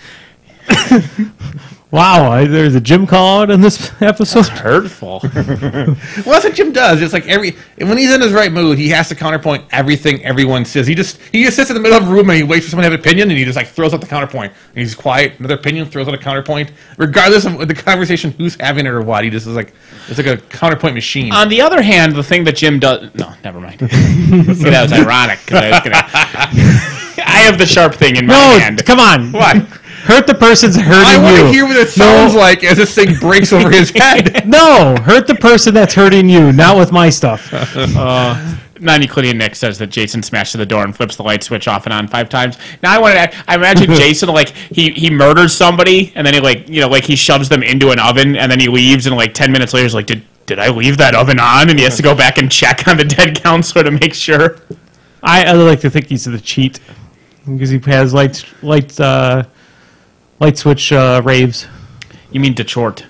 Wow, there's a Jim call out in this episode. That's hurtful. Well, that's what Jim does. It's like when he's in his right mood, he has to counterpoint everything everyone says. He just sits in the middle of a room and he waits for someone to have an opinion and he just like throws out the counterpoint. And he's quiet, another opinion, throws out a counterpoint. Regardless of the conversation, who's having it or what, he just is like, it's like a counterpoint machine. On the other hand, the thing that Jim does... No, never mind. See, that was ironic because I was going to... I have the sharp thing in my hand. Come on. What? Hurt the person's hurting you. I want to hear what it sounds like as this thing breaks over his head. No, hurt the person that's hurting you, not with my stuff. 90 Nick says that Jason smashes the door and flips the light switch off and on 5 times. Now I imagine Jason like he murders somebody and then he he shoves them into an oven and then he leaves and like 10 minutes later he's like, did I leave that oven on? And he has to go back and check on the dead counselor to make sure. I like to think he's the cheat because he has light switch raves. You mean DeChort?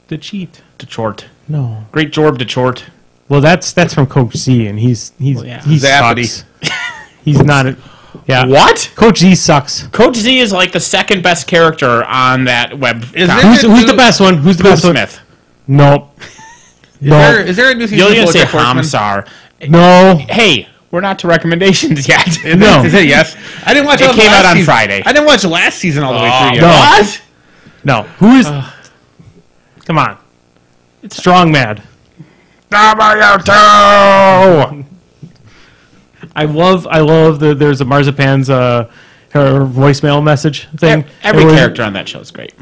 The cheat. DeChort. No. Great Jorb DeChort. Well, that's from Coach Z, and he Zappity. sucks. He's not. Yeah. What? Coach Z sucks. Coach Z is like the second best character on that web. Who's the best one? Who's the best one? Smith. Nope. Is there a new season? You're gonna of say BoJack Horseman? Hamsar. No. Hey, we're not to recommendations yet. No. Is it yes? I didn't watch It all the came last out on season. Friday. I didn't watch the last season all the way through yet. No. What? No. Who is? Come on. It's Strong Mad. Namayoto! I love there's a Marzipan's her voicemail message thing. Every character on that show is great.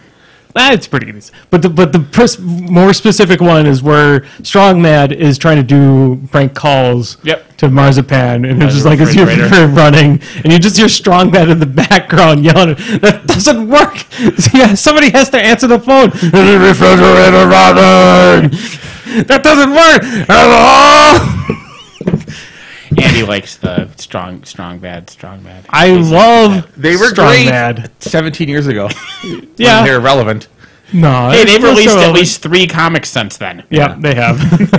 It's pretty good. But the more specific one is where Strong Mad is trying to do prank calls to Marzipan, and it's just like as you're running, and you just hear Strong Mad in the background yelling, "That doesn't work!" Yeah, somebody has to answer the phone. Refrigerator running. That doesn't work. Hello. Andy likes the strong bad. I love. They were Strong great Mad. 17 years ago. Yeah, They're relevant. no. Hey, they've it's released also- at least 3 comics since then. Yeah, they have.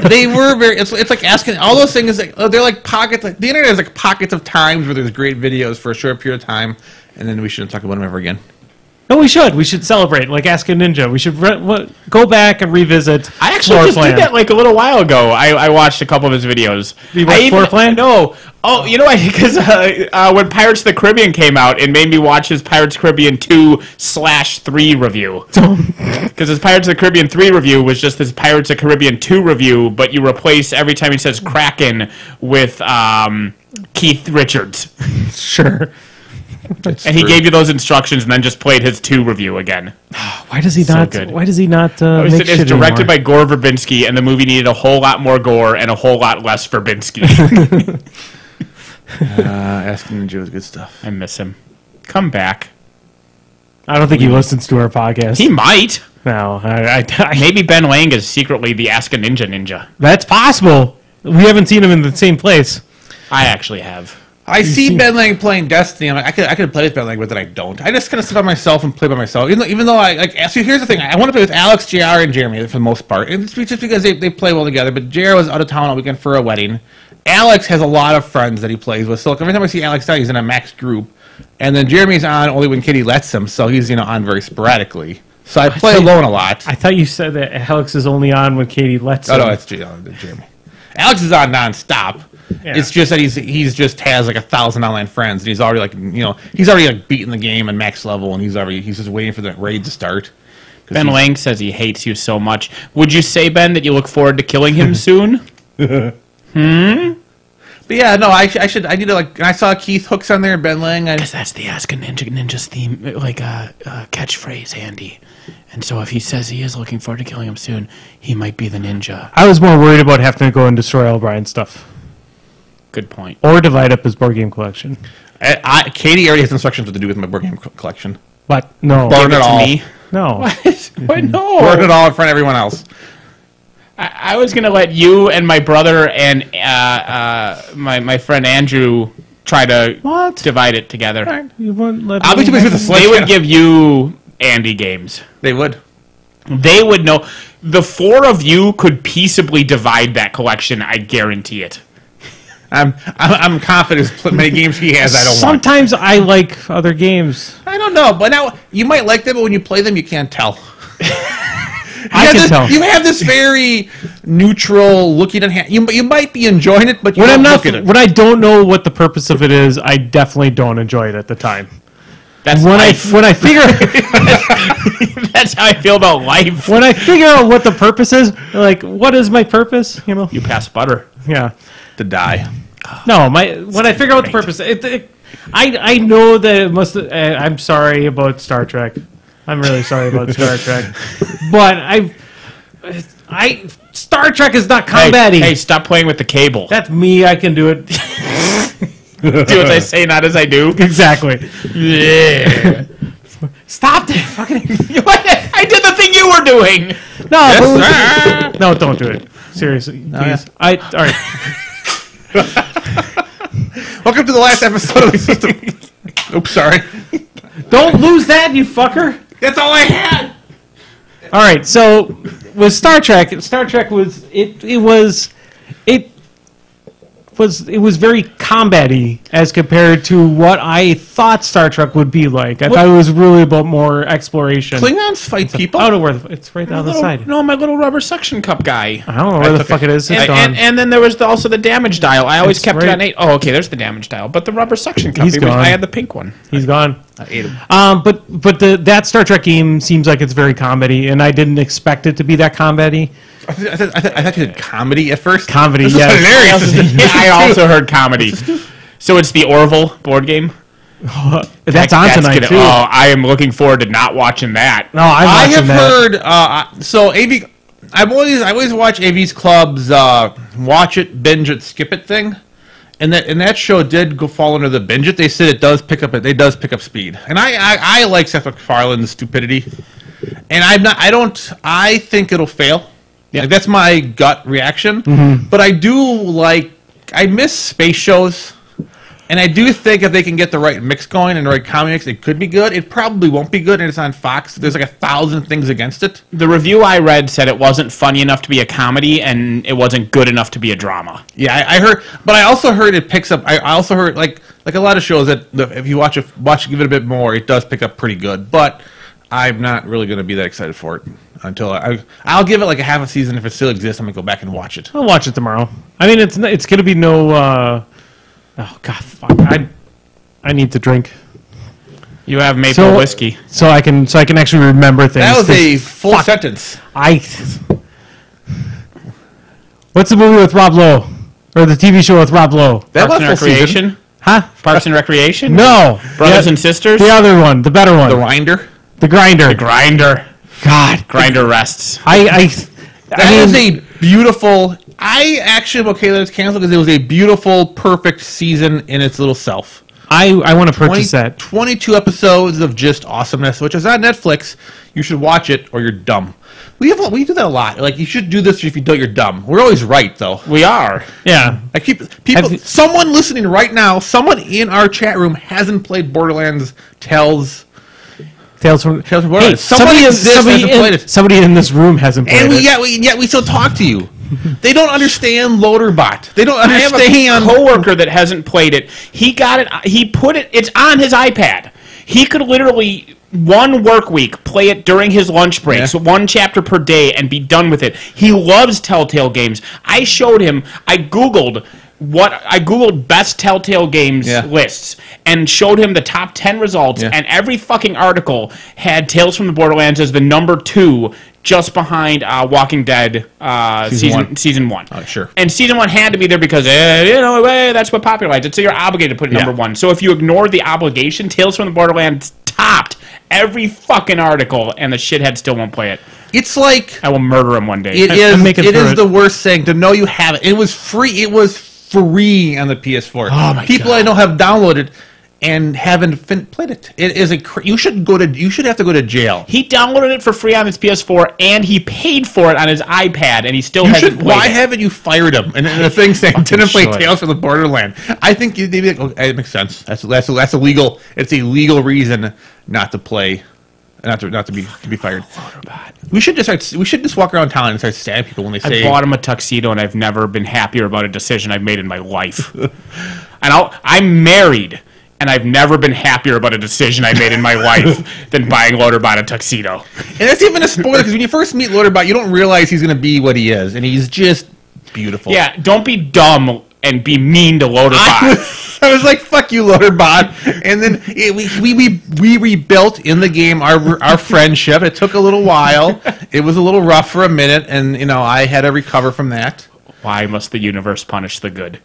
They were very. It's like asking all those things. They're like pockets. Like, the internet is like pockets of times where there's great videos for a short period of time, and then we shouldn't talk about them ever again. No, we should. We should celebrate, like Ask a Ninja. We should go back and revisit. I actually Floor just Plan. did that like a little while ago. I watched a couple of his videos. You watched Floor Plan? No. Oh, you know what? Because when Pirates of the Caribbean came out, it made me watch his Pirates of the Caribbean 2/3 review. Because his Pirates of the Caribbean 3 review was just his Pirates of the Caribbean 2 review, but you replace every time he says Kraken with Keith Richards. Sure. And he gave you those instructions and then just played his 2 review again. Why does he So not? good. Why does he not make It's shit directed anymore? by Gore Verbinski, and the movie needed a whole lot more gore and a whole lot less Verbinski. Asking Ninja was good stuff. I miss him. Come back. I don't think he listens to our podcast. He might. No, Maybe Ben Lang is secretly the Ask a Ninja. that's possible. We haven't seen him in the same place. I actually have. I see Ben Lang playing Destiny. I'm like, I could play with Ben Lang, but then I don't. I just kind of sit by myself and play by myself. Even though I like. See, here's the thing. I want to play with Alex, JR, and Jeremy for the most part. And it's just because they play well together. But JR was out of town all weekend for a wedding. Alex has a lot of friends that he plays with. So like, every time I see Alex down, he's in a max group. And then Jeremy's on only when Kitty lets him. So he's on very sporadically. So I play alone a lot. I thought you said that Alex is only on when Katie lets him. No, it's Jeremy. Alex is on nonstop. Yeah. It's just that he's just has like 1,000 online friends, and he's already he's already like beating the game and max level, and he's just waiting for the raid to start. Ben Lang says he hates you so much. Would you say, Ben, that you look forward to killing him soon? But yeah, no, I need to like. I saw Keith Hooks on there, Ben Lang. Because that's the Ask a Ninja's theme, like catchphrase, Andy. And so if he says he is looking forward to killing him soon, he might be the ninja. I was more worried about having to go and destroy all Brian's stuff. Good point. Or divide up his board game collection. Katie already has instructions what to do with my board game collection. But no. Burn it to all. me. No. What? No. Burn it all in front of everyone else. I was going to let you and my brother and my friend Andrew try to divide it together. You won't let I'll be too busy with the They sledgehammer. would give you Andy games. They would. They would know. The 4 of you could peaceably divide that collection. I guarantee it. I'm confident as many games he has. I don't want. Sometimes I like other games. I don't know, but now you might like them, but when you play them, you can't tell. I can tell. You have this very neutral looking at hand. You might be enjoying it, but you When don't I'm look not, at it. when I don't know what the purpose of it is, I definitely don't enjoy it at the time. That's When life. I figure That's how I feel about life. when I figure out what the purpose is, like what is my purpose? You know? You pass butter. Yeah. To die. No, when I figure out the purpose, I know that it must. I'm sorry about Star Trek. I'm really sorry about Star Trek, but Star Trek is not combat-y. Hey, stop playing with the cable. That's me. I can do it. Do as I say, not as I do. Exactly. Yeah. Stop it. Fucking. I did the thing you were doing. No, no, don't do it. Seriously, please. Yeah. All right. Welcome to the last episode of the system. Oops, sorry. Don't lose that, you fucker. That's all I had. All right, so with Star Trek was very combat-y as compared to what I thought Star Trek would be like. I thought it was really about more exploration. Klingons fight people. I don't know where it's right down the side. No, my little rubber suction cup guy. I don't know where the fuck it is. It's gone. And then there was also the damage dial. I always It's kept it right- on 8. Oh, okay, there's the damage dial. But the rubber suction cup, He's gone. I had the pink one. He's gone. I ate him. But that Star Trek game seems like it's very comedy, and I didn't expect it to be that comedy. I thought you said comedy at first. Comedy, This is yes. hilarious. Yeah, I also heard comedy. So it's the Orville board game? That's on tonight too. Oh, I am looking forward to not watching that. No, I'm I watching have that. heard. So AV, I always watch AV's Club's watch it, binge it, skip it thing, and that show did go fall under the binge it. They said it does pick up speed, and I like Seth MacFarlane's stupidity, and I think it'll fail. Yeah, like, that's my gut reaction. Mm-hmm. But I miss space shows. And I do think if they can get the right mix going and the right comedy mix, it could be good. It probably won't be good, and it's on Fox. There's like 1,000 things against it. The review I read said it wasn't funny enough to be a comedy, and it wasn't good enough to be a drama. Yeah, I heard, but I also heard it picks up. I also heard like a lot of shows that if you watch give it a bit more, it does pick up pretty good. But I'm not really going to be that excited for it until I'll give it like a half a season. If it still exists, I'm gonna go back and watch it. I'll watch it tomorrow. I mean, it's going to be no. Oh God, fuck! I need to drink. You have maple whiskey. So I can actually remember things. That was a full sentence. What's the movie with Rob Lowe? Or the TV show with Rob Lowe? That Parks and was full Recreation? season. Huh? Parks and Recreation? No. Brothers and Sisters? The other one, the better one. The Rinder. The Grinder. The Grinder. God. Grinder rests. That is a beautiful. I actually am okay that it's canceled because it was a beautiful, perfect season in its little self. I want to purchase that. 22 episodes of just awesomeness, which is on Netflix. You should watch it or you're dumb. We do that a lot. Like, you should do this if you don't, you're dumb. We're always right, though. We are. Yeah. I keep people. Someone listening right now, someone in our chat room hasn't played Borderlands Tales from Borderlands. Somebody in this room hasn't played it. Yet we still talk to you. They don't understand Loaderbot. They don't I have understand. a coworker that hasn't played it. He got it. He put it. It's on his iPad. He could literally one work week play it during his lunch breaks, one chapter per day, and be done with it. He loves Telltale games. I showed him. I googled best Telltale games lists and showed him the top 10 results, and every fucking article had Tales from the Borderlands as the number 2, just behind Walking Dead season 1. Oh, sure. And season 1 had to be there because that's what popularized it, so you're obligated to put it number 1. So if you ignored the obligation, Tales from the Borderlands topped every fucking article, and the shithead still won't play it. It's like I will murder him one day. It is the worst thing to know you have it. It was free. It was free on the PS4. Oh my People God. I know have downloaded and haven't played it. It is you should have to go to jail. He downloaded it for free on his PS4, and he paid for it on his iPad, and he still hasn't played Why it. haven't you fired him? And the thing saying didn't play should. Tales from the Borderland. I think they'd be like, it makes sense. That's a legal. It's a legal reason not to play. Not to be fired. We should just walk around town and start stabbing people when they say. I bought him a tuxedo, and I've never been happier about a decision I've made in my life. And I'm married, and I've never been happier about a decision I made in my life than buying Loaderbot a tuxedo. And that's even a spoiler because when you first meet Loaderbot, you don't realize he's going to be what he is, and he's just beautiful. Yeah, don't be dumb and be mean to Loaderbot. I was like, "Fuck you, Loaderbot," and then we rebuilt in the game our friendship. It took a little while. It was a little rough for a minute, and I had to recover from that. Why must the universe punish the good?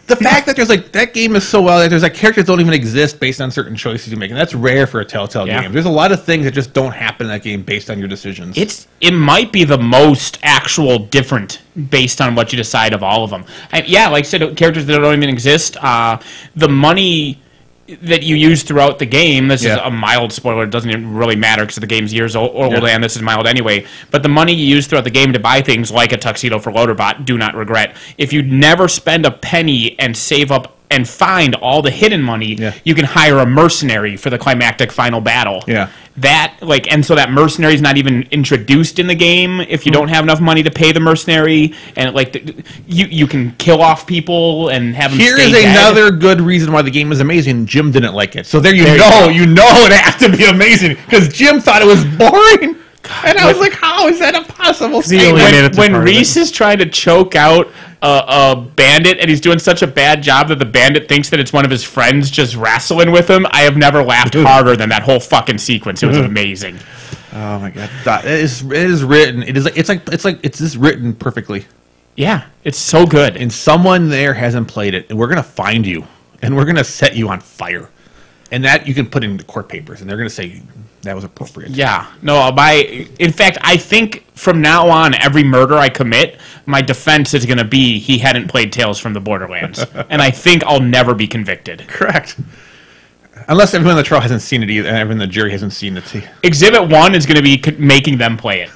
The fact that there's like that game is so well that there's like characters don't even exist based on certain choices you make, and that's rare for a Telltale game. There's a lot of things that just don't happen in that game based on your decisions. It might be the most actual different based on what you decide of all of them. Like I said, characters that don't even exist. The money that you use throughout the game, this is a mild spoiler, it doesn't even really matter because the game's years old and this is mild anyway, but the money you use throughout the game to buy things like a tuxedo for Loaderbot, do not regret. If you never spend a penny and save up and find all the hidden money, you can hire a mercenary for the climactic final battle. And so that mercenary is not even introduced in the game if you don't have enough money to pay the mercenary, and you can kill off people and have them Here stay is dead. another good reason why the game is amazing. Jim didn't like it, so there you know it has to be amazing because Jim thought it was boring. And I was like, how is that impossible? When Reese is trying to choke out a bandit and he's doing such a bad job that the bandit thinks that it's one of his friends just wrestling with him, I have never laughed harder than that whole fucking sequence. It was amazing. Oh my god, it is written. It's just written perfectly. Yeah, it's so good. And someone there hasn't played it, and we're gonna find you, and we're gonna set you on fire, and that you can put in the court papers, and they're gonna say that was appropriate. Yeah. No, in fact, I think from now on, every murder I commit, my defense is going to be he hadn't played Tales from the Borderlands. And I think I'll never be convicted. Correct. Unless everyone in the trial hasn't seen it either, and everyone in the jury hasn't seen it. Exhibit 1 is going to be making them play it.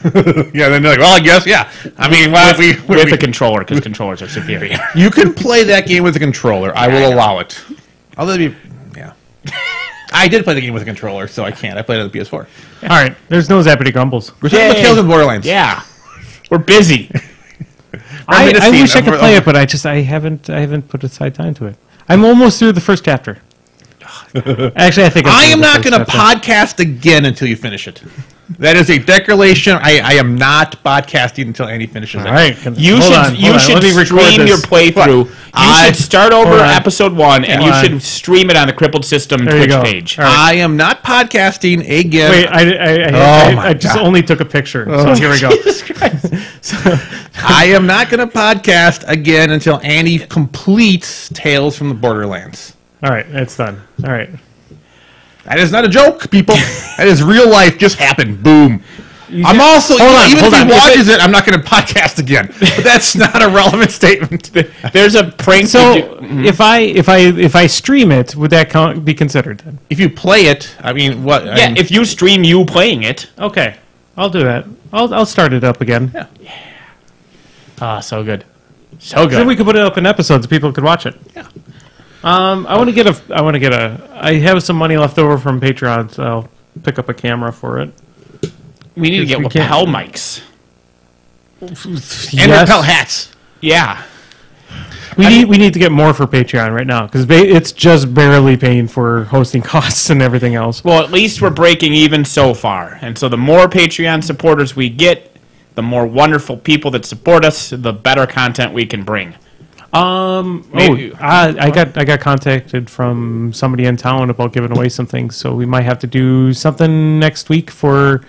Yeah, then they're like, well, I guess, yeah. I mean, with a controller, because controllers are superior. You can play that game with a controller. I will allow it. Although, yeah. I did play the game with a controller, so I can't. I played it on the PS4. All right, there's no Zappity Grumbles. We're talking about Tales of Borderlands. Yeah, we're busy. I wish I could play it, but I haven't put aside time to it. I'm almost through the first chapter. Actually, I think I am not going to podcast again until you finish it. That is a declaration. I am not podcasting until Andy finishes it. All right. You should stream your playthrough. You should start over episode 1, and you should stream it on the Crippled System Twitch page. Right. I am not podcasting again. Wait, I just only took a picture. So here we go. Jesus Christ. I am not going to podcast again until Andy completes Tales from the Borderlands. All right, it's done. All right. That is not a joke, people. That is real life. Just happened. Boom. I'm also even if he watches it, I'm not going to podcast again. But that's not a relevant statement. There's a prank. So if I stream it, would that be considered then? If you play it, I mean, what? Yeah, if you stream you playing it. Okay, I'll do that. I'll start it up again. Yeah. Ah, so good, so good. Then we could put it up in episodes so people could watch it. Yeah. I have some money left over from Patreon, so I'll pick up a camera for it. We need to get lapel mics. And lapel hats. Yeah. We need to get more for Patreon right now because it's just barely paying for hosting costs and everything else. Well, at least we're breaking even so far, and so the more Patreon supporters we get, the more wonderful people that support us, the better content we can bring. I got contacted from somebody in town about giving away some things, so we might have to do something next week for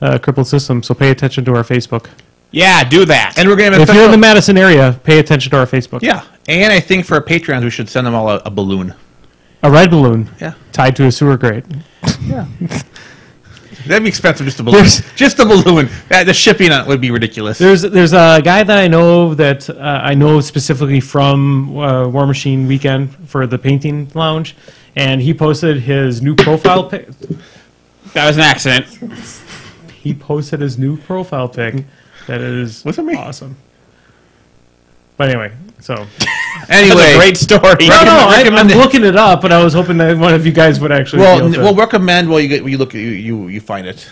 Crippled System. So pay attention to our Facebook. Yeah, do that. And we're gonna if you're in the Madison area, pay attention to our Facebook. Yeah, and I think for our Patrons, we should send them all a balloon. A red balloon. Yeah, tied to a sewer grate. Yeah. That'd be expensive, just a balloon. Just a balloon. The shipping on it would be ridiculous. There's a guy that I know specifically from War Machine Weekend for the painting lounge, and he posted his new profile pic. That was an accident. He posted his new profile pic. That is awesome. But anyway, so anyway, great story. No, I'm looking it up, but I was hoping that one of you guys would actually. We'll recommend while you find it.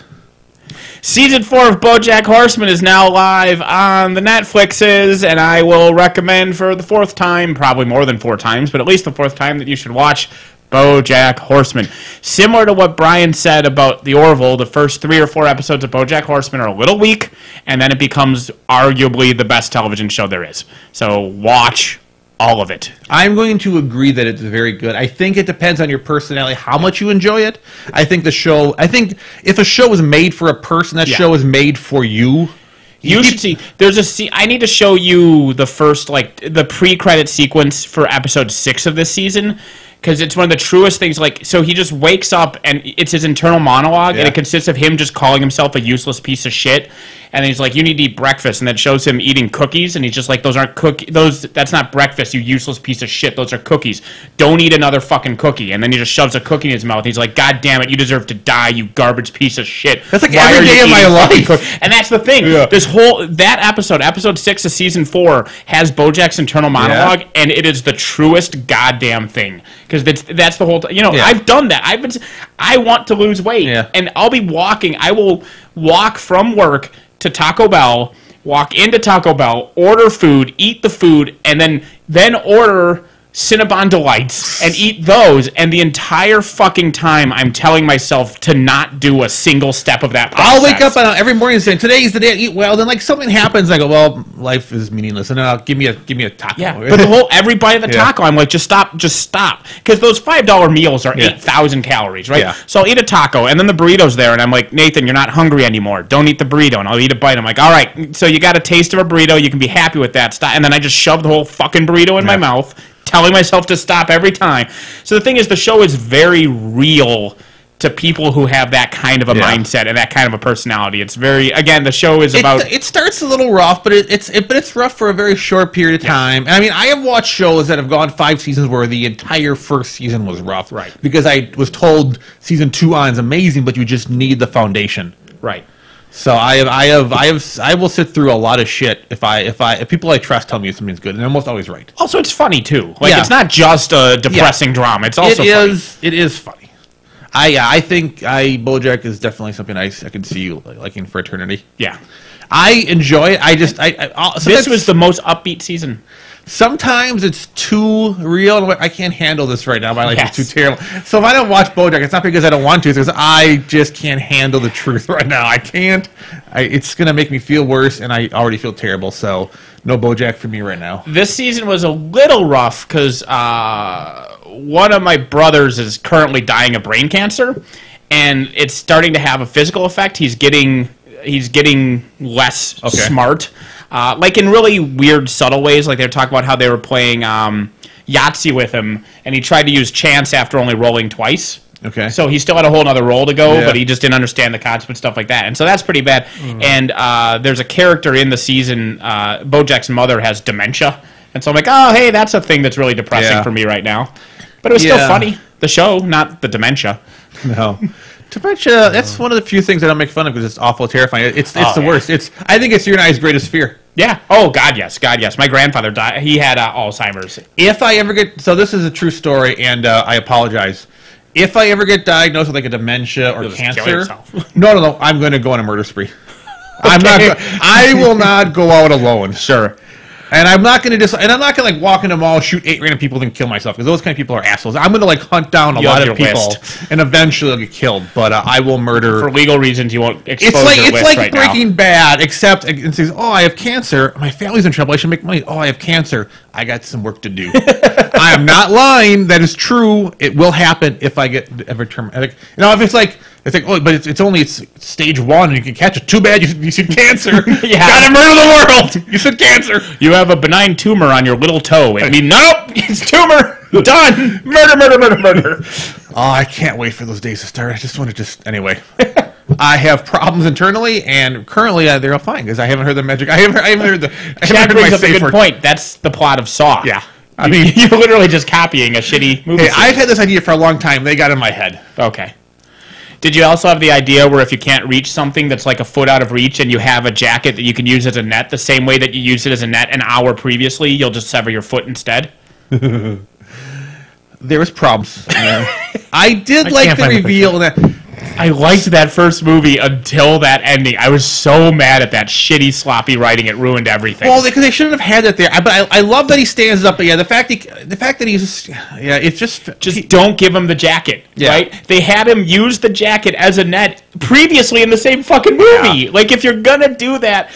Season 4 of BoJack Horseman is now live on the Netflixes, and I will recommend for the 4th time, probably more than 4 times, but at least the 4th time that you should watch BoJack Horseman. Similar to what Brian said about the Orville, the first 3 or 4 episodes of BoJack Horseman are a little weak, and then it becomes arguably the best television show there is. So watch all of it. I'm going to agree that it's very good. I think it depends on your personality, how much you enjoy it. I think if a show is made for a person, that show is made for you. You should see. There's I need to show you the first, like, the pre-credit sequence for episode 6 of this season, because it's one of the truest things. Like, so he just wakes up, and it's his internal monologue, and it consists of him just calling himself a useless piece of shit. And he's like, "You need to eat breakfast," and that shows him eating cookies, and he's just like, "Those aren't cookies. That's not breakfast. You useless piece of shit. Those are cookies. Don't eat another fucking cookie." And then he just shoves a cookie in his mouth. He's like, "God damn it, you deserve to die, you garbage piece of shit." That's like every day of my life. And that's the thing. That episode 6 of season 4 has BoJack's internal monologue, and it is the truest goddamn thing, because that's the whole. I've done that. I want to lose weight, and I'll be walking. I will walk from work to Taco Bell, walk into Taco Bell, order food, eat the food, and then order Cinnabon Delights and eat those, and the entire fucking time I'm telling myself to not do a single step of that process. I'll wake up every morning saying, "Today's the day I eat well." Then like something happens, I go, "Well, life is meaningless," and then I'll give me a taco. Yeah, but every bite of the taco, I'm like, just stop, because those $5 meals are 8,000 calories, right? Yeah. So I'll eat a taco, and then the burrito's there, and I'm like, "Nathan, you're not hungry anymore. Don't eat the burrito," and I'll eat a bite. I'm like, "All right, so you got a taste of a burrito. You can be happy with that." And then I just shove the whole fucking burrito in my mouth, telling myself to stop every time. So the thing is, the show is very real to people who have that kind of a mindset and that kind of a personality. It's very, again, the show is about... It starts a little rough, but it's rough for a very short period of time. And I mean, I have watched shows that have gone 5 seasons where the entire first season was rough. Right. Because I was told season 2 on is amazing, but you just need the foundation. Right. So I will sit through a lot of shit if people I trust tell me something's good, and I'm almost always right. Also, it's funny too. Like it's not just a depressing drama. It's also funny. It is funny. I think BoJack is definitely something I could see you liking for eternity. Yeah, I enjoy it. This was the most upbeat season. Sometimes it's too real. I can't handle this right now. My life is too terrible. So if I don't watch BoJack, it's not because I don't want to. It's because I just can't handle the truth right now. I can't. It's going to make me feel worse, and I already feel terrible. So no BoJack for me right now. This season was a little rough because one of my brothers is currently dying of brain cancer, and it's starting to have a physical effect. He's getting less smart. Like in really weird, subtle ways. Like they were talking about how they were playing Yahtzee with him, and he tried to use chance after only rolling twice. Okay. So he still had a whole other roll to go, but he just didn't understand the concept and stuff like that. And so that's pretty bad. And there's a character in the season, BoJack's mother has dementia. And so I'm like, oh, hey, that's a thing that's really depressing for me right now. But it was still funny. The show, not the dementia. No. Dementia, that's one of the few things I don't make fun of because it's awful, terrifying. It's the worst. I think it's your and I's greatest fear. Yeah. Oh, God, yes. God, yes. My grandfather died. He had Alzheimer's. If I ever get... So this is a true story, and I apologize. If I ever get diagnosed with like a dementia or cancer... No. I'm going to go on a murder spree. I will not go out alone. Sure. And I'm not going to I'm not going to like walk in a mall, shoot 8 random people, then kill myself, because those kind of people are assholes. I'm going to like hunt down a lot of people, and eventually they'll get killed. But I will murder for legal reasons. You won't expose your list It's like right Breaking Bad, except it says, "Oh, I have cancer. My family's in trouble. I should make money. Oh, I have cancer. I got some work to do." I am not lying. That is true. It will happen if I get ever term. If it's like. Oh, but it's only stage 1 and you can catch it. Too bad you said cancer. Gotta murder the world. You said cancer. You have a benign tumor on your little toe. I mean, nope, it's tumor. Done. Murder. Oh, I can't wait for those days to start. I just want to anyway. I have problems internally, and currently they're all fine because I haven't heard the magic. I haven't heard the. Chad brings up a good point. That's the plot of Saw. Yeah. I mean, you're literally just copying a shitty movie. Hey, I've had this idea for a long time. They got in my head. Okay. Did you also have the idea where if you can't reach something that's like a foot out of reach and you have a jacket that you can use as a net, the same way that you used it as a net an hour previously, you'll just sever your foot instead? There was problems. I did like the reveal that... I liked that first movie until that ending. I was so mad at that shitty, sloppy writing. It ruined everything. Well, because they shouldn't have had that there. But I love that he stands up. But yeah, the fact that he's it's just don't give him the jacket. Yeah. Right? They had him use the jacket as a net previously in the same fucking movie. Yeah. Like if you're gonna do that,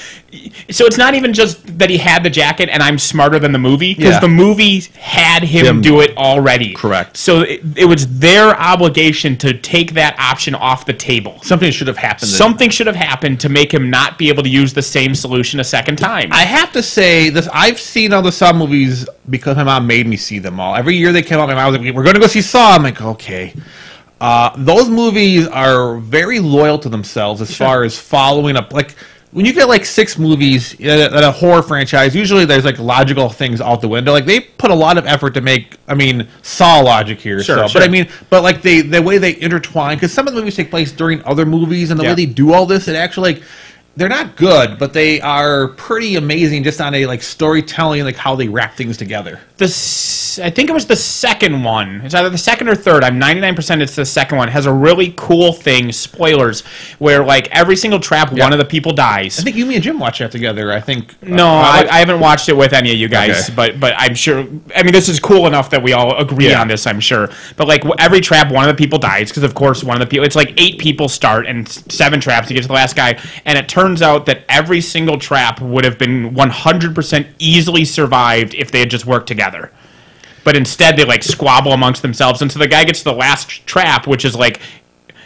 So it's not even just that he had the jacket and I'm smarter than the movie, because the movie had him do it already. Correct. So it was their obligation to take that option off the table. Something should have happened. Something should have happened to make him not be able to use the same solution a second time. I have to say this. I've seen all the Saw movies because my mom made me see them all. Every year they came out, my mom was like, "We're going to go see Saw." I'm like, "Okay." Those movies are very loyal to themselves as far as following up. Like when you get like 6 movies in a horror franchise, usually there's like logical things out the window. Like they put a lot of effort to make, Saw logic here. Sure. But like the way they intertwine, because some of the movies take place during other movies, and the way they do all this, it actually like. They're not good, but they are pretty amazing just on a like storytelling, like how they wrap things together. I think it was the second one. It's either the second or third. I'm 99% it's the second one. It has a really cool thing, spoilers, where like every single trap, one of the people dies. I think you, me, and Jim watched that together. I think. No, I haven't watched it with any of you guys, but I'm sure. This is cool enough that we all agree on this. I'm sure. But like every trap, one of the people dies because of course one of the people. It's like 8 people start and 7 traps to get to the last guy, and it turns out that every single trap would have been 100% easily survived if they had just worked together. But instead, they like squabble amongst themselves, and so the guy gets to the last trap, which is like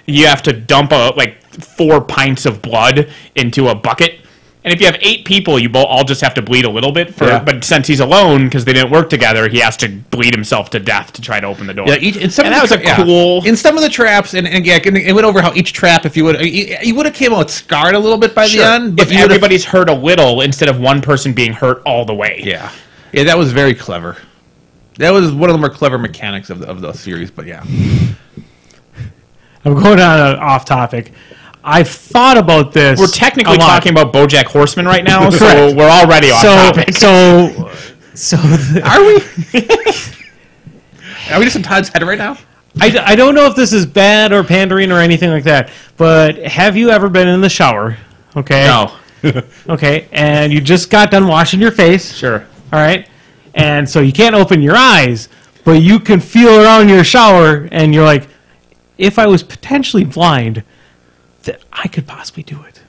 you have to dump 4 pints of blood into a bucket. And if you have 8 people, you all just have to bleed a little bit. But since he's alone, because they didn't work together, he has to bleed himself to death to try to open the door. Yeah, that was cool. In some of the traps, and it went over how each trap, if you would have came out scarred a little bit by the end. But if everybody's hurt a little instead of one person being hurt all the way. Yeah, that was very clever. That was one of the more clever mechanics of the series. But yeah, I'm going on off topic. I've thought about this. We're technically talking about BoJack Horseman right now, so we're already off topic. So are we? Are we just in Todd's head right now? I don't know if this is bad or pandering or anything like that, but have you ever been in the shower? Okay. No. Okay, and you just got done washing your face. Sure. All right. And so you can't open your eyes, but you can feel around your shower, and you're like, if I was potentially blind, that I could possibly do it.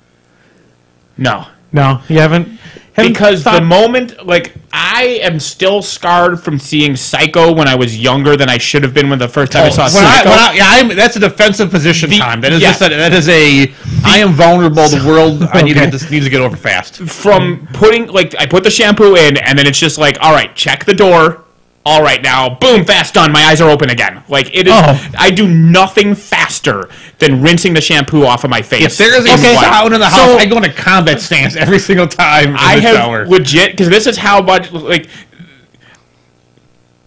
No. No, you haven't because the moment, like, I am still scarred from seeing Psycho when I was younger than I should have been when the first time I saw Psycho. That's a defensive position time. That is I am vulnerable. The world, I need to get this, needs to get over fast. From putting, like, I put the shampoo in, and then it's just like, all right, check the door. All right, now, boom, fast done. My eyes are open again. Like, it is. I do nothing faster than rinsing the shampoo off of my face. If there is a sound in the house, I go into combat stance every single time in the shower. Legit, because this is how much, like,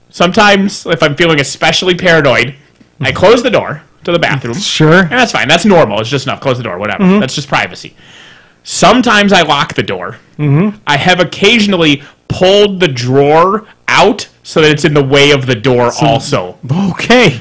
sometimes if I'm feeling especially paranoid, I close the door to the bathroom. Sure. And that's fine. That's normal. It's just enough. Close the door, whatever. Mm-hmm. That's just privacy. Sometimes I lock the door. Mm-hmm. I have occasionally pulled the drawer out so that it's in the way of the door also. Okay.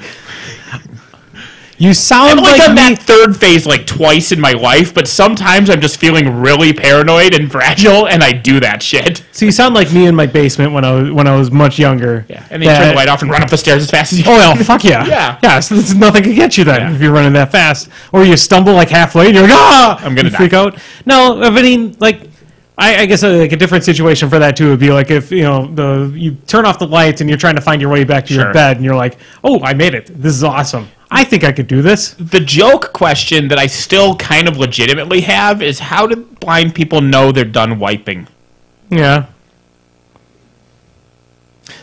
You sound I've done that third phase like twice in my life, but sometimes I'm just feeling really paranoid and fragile, and I do that shit. So you sound like me in my basement when I was much younger. Yeah, and then you turn the light off and run up the stairs as fast as you can. Oh, well, fuck yeah. Yeah, so nothing can get you then if you're running that fast. Or you stumble like halfway and you're like, I'm going to freak out. No, I mean, like, I guess like a different situation for that too would be like if you turn off the lights and you're trying to find your way back to your bed and you're like, oh, I made it. This is awesome. I think I could do this. The joke question that I still kind of legitimately have is how do blind people know they're done wiping? Yeah.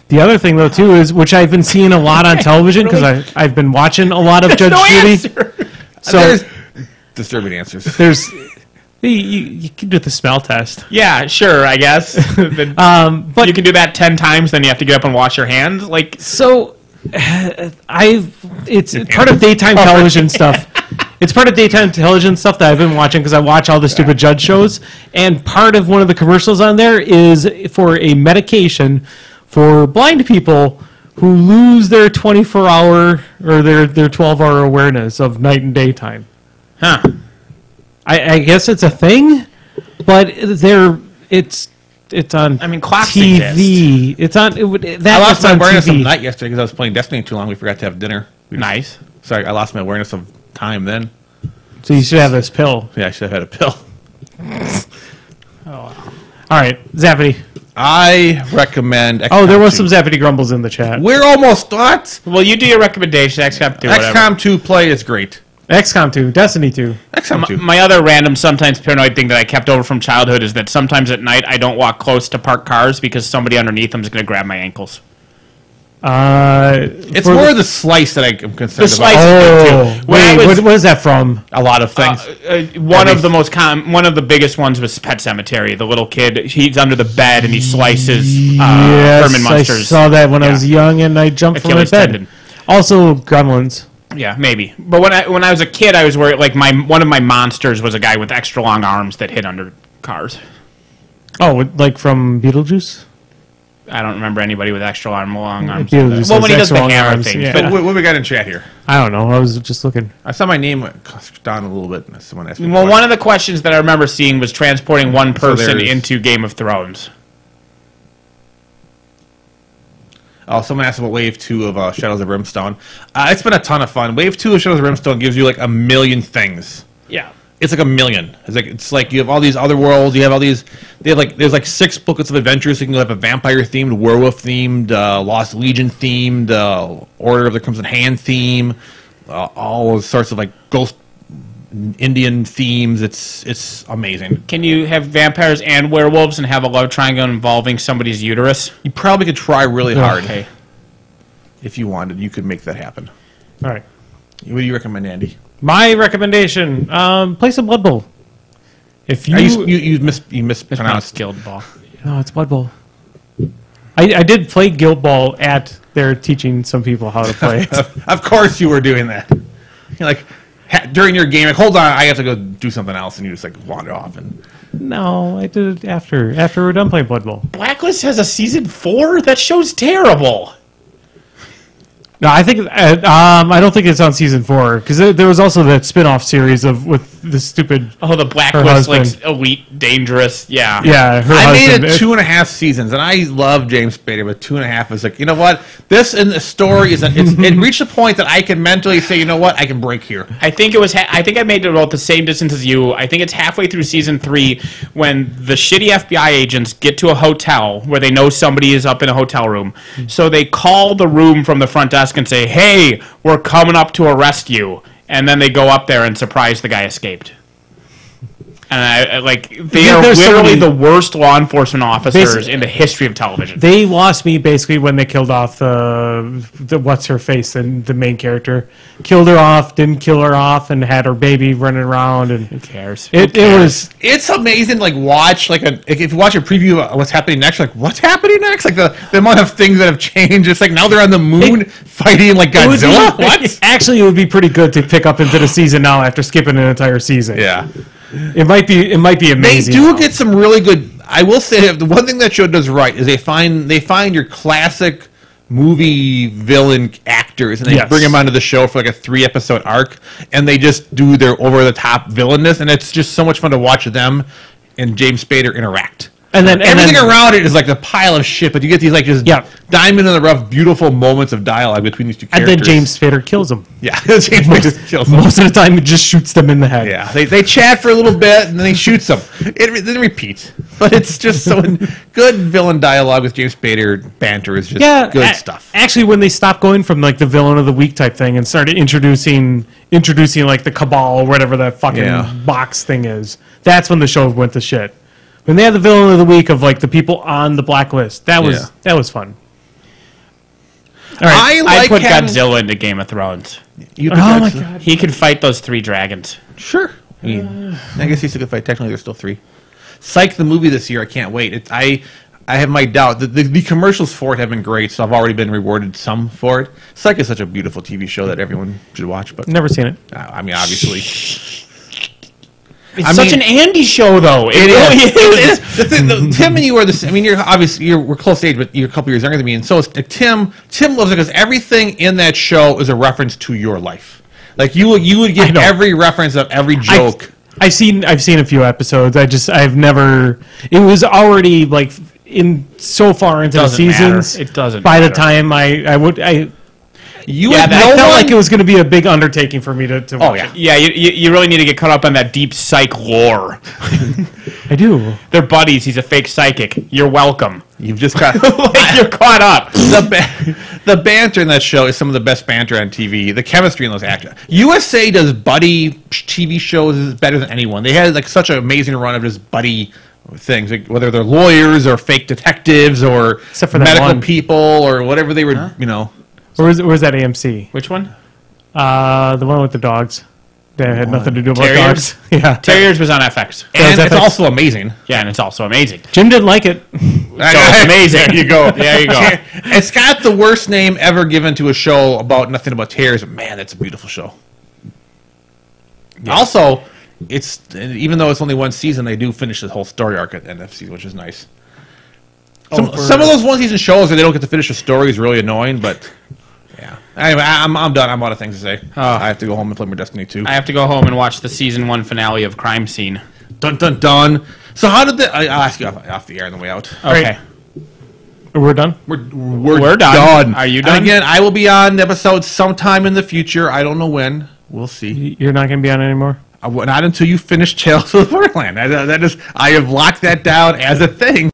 The other thing though too is which I've been seeing a lot on television because I've been watching a lot of Judge Judy. So there's disturbing answers. You can do the smell test. Yeah, sure, I guess. But you can do that 10 times, then you have to get up and wash your hands. Like it's part of daytime television stuff. It's part of daytime television stuff that I've been watching because I watch all the stupid judge shows. And part of one of the commercials on there is for a medication for blind people who lose their 24-hour or their 12-hour awareness of night and daytime. Huh. I guess it's a thing, but it's on. I mean, clocks TV. Exist. It's on. I lost my awareness of night yesterday because I was playing Destiny too long. We forgot to have dinner. Nice. Sorry, I lost my awareness of time then. So you should have this pill. Yeah, I should have had a pill. Oh, All right, Zappity. I recommend XCOM Oh, there was 2. some Zappity grumbles in the chat. We're almost what? Well, you do your recommendation. XCOM 2, whatever. XCOM 2 play is great. XCOM 2, Destiny 2. XCOM 2. My other random, sometimes paranoid thing that I kept over from childhood is that sometimes at night I don't walk close to parked cars because somebody underneath them is going to grab my ankles. It's more the slice that I'm concerned The slice about. is good, too. When I wait, was- what is that from? A lot of things. one of the biggest ones was Pet Cemetery. The little kid, he's under the bed and he slices Herman Munster's. I saw that when I yeah. was young and I jumped from my Achilles bed. tendon. Also, Gremlins. Yeah, maybe. But when I was a kid, I was worried. Like one of my monsters was a guy with extra long arms that hid under cars. Oh, like from Beetlejuice? I don't remember anybody with extra long arms. Beetlejuice Well, has when he does extra the long hammer arms, things. yeah. But What we got in chat here? I don't know. I was just looking. I saw my name down a little bit. Someone asked me. well, one of the questions that I remember seeing was transporting one person there's- into Game of Thrones. Oh, someone asked about Wave 2 of Shadows of Brimstone. It's been a ton of fun. Wave 2 of Shadows of Brimstone gives you like a million things. Yeah. It's like a million. It's like you have all these other worlds. You have all these. There's like 6 booklets of adventures. So you can have a vampire themed, werewolf themed, Lost Legion themed, Order of the Crimson Hand theme, all sorts of like ghost Indian themes. It's amazing. Can you have vampires and werewolves and have a love triangle involving somebody's uterus? You probably could try really hard. Okay. If you wanted, you could make that happen. All right. What do you recommend, Andy? My recommendation, play some Blood Bowl. If you... You Pronounced mispronounced. Guild Ball. No, it's Blood Bowl. I did play Guild Ball at their teaching some people how to play it. Of course you were doing that. You're like, during your game, like, hold on, I have to go do something else, and you just like wander off. And No, I did it after we're done playing Blood Bowl. Blacklist has a season 4? That show's terrible. No, I think I don't think it's on season 4 because there was also that spin-off series with the stupid. Oh, the Her Blacklist, like husband. elite, dangerous. Yeah. Yeah, her I made husband. it 2.5 seasons, and I love James Spader, but 2.5 is like, you know what? This in the story it reached a point that I can mentally say, you know what? I can break here. I think it was. I think I made it about the same distance as you. I think it's halfway through season 3 when the shitty FBI agents get to a hotel where they know somebody is up in a hotel room. So they call the room from the front desk and say, "Hey, we're coming up to arrest you." And then they go up there and surprise the guy escaped. And I they are There's so literally many- the worst law enforcement officers in the history of television. They lost me basically when they killed off the what's her face and the main character killed her off, didn't kill her off, and had her baby running around and Who cares? it was It's amazing. Like watch if you watch a preview of what's happening next, you're like what's happening next? Like the amount of things that have changed. It's like now they're on the moon fighting like it would Godzilla. be- What? Actually, it would be pretty good to pick up into the season now after skipping an entire season. Yeah. It might be They amazing. do now. get some really good. I will say the one thing that show does right is they find your classic movie villain actors and they Yes. bring them onto the show for like a 3-episode arc, and they just do their over the top villainness, and it's just so much fun to watch them and James Spader interact. and then Everything around it is like a pile of shit, but you get these like just Yeah. diamond in the rough, beautiful moments of dialogue between these two and characters. then James Spader kills him. yeah, James Spader kills them. Most of the time, it just shoots them in the head. Yeah, they chat for a little bit and then he shoots them. It then repeats, but it's just so good villain dialogue with James Spader. Banter is just good stuff. Actually, when they stopped going from like the villain of the week type thing and started introducing like the Cabal or whatever that fucking box thing is, that's when the show went to shit. When they had the villain of the week of like the people on the blacklist, that was fun. All right. I put Godzilla into Game of Thrones. You Oh my god. He could fight those 3 dragons. Sure. I mean, I guess he's a good fight. Technically, there's still 3. Psych the movie this year. I can't wait. I have my doubt. The commercials for it have been great, so I've already been rewarded some for it. Psych is such a beautiful TV show that everyone should watch. But Never seen it. I mean, obviously, It's such an Andy show, though. It really is. The thing, Tim and you are the same. I mean, we're close age, but you're a couple years younger than me, and so is Tim. Tim loves it because everything in that show is a reference to your life. Like you would get every reference of every joke. I've seen a few episodes. I've never. It was already like in so far into the Doesn't matter. seasons. It doesn't By the matter. time I Yeah, I felt like it was going to be a big undertaking for me to watch it. Yeah, you really need to get caught up on that deep psych lore. I do. They're buddies. He's a fake psychic. You're welcome. You've just got You're caught up. the banter in that show is some of the best banter on TV. The chemistry in those actors. USA does buddy TV shows better than anyone. They had like such an amazing run of just buddy things, like, whether they're lawyers or fake detectives or Except for that medical one. people or whatever they were, Where's that AMC? Which one? The one with the dogs. That had nothing to do about Terriers? dogs. Yeah. Terriers was on FX. And FX. it's also amazing. Yeah, and it's also amazing. Jim didn't like it. So it's amazing. There you go. There you go. It's got the worst name ever given to a show about nothing but terriers. Man, that's a beautiful show. Also, even though it's only one season, they do finish the whole story arc at the end of the season, which is nice. Some of those one season shows where they don't get to finish a story is really annoying, but yeah. Anyway, I'm done. I'm out of things to say. I have to go home and play more Destiny 2. I have to go home and watch the season 1 finale of Crime Scene. Dun dun dun. So how did I'll ask you off the air on the way out. Okay. We're done? We're done. Are you done? And again, I will be on the episode sometime in the future. I don't know when. We'll see. You're not going to be on anymore? Not until you finish Tales of the Borderland. That is, I have locked that down as a thing.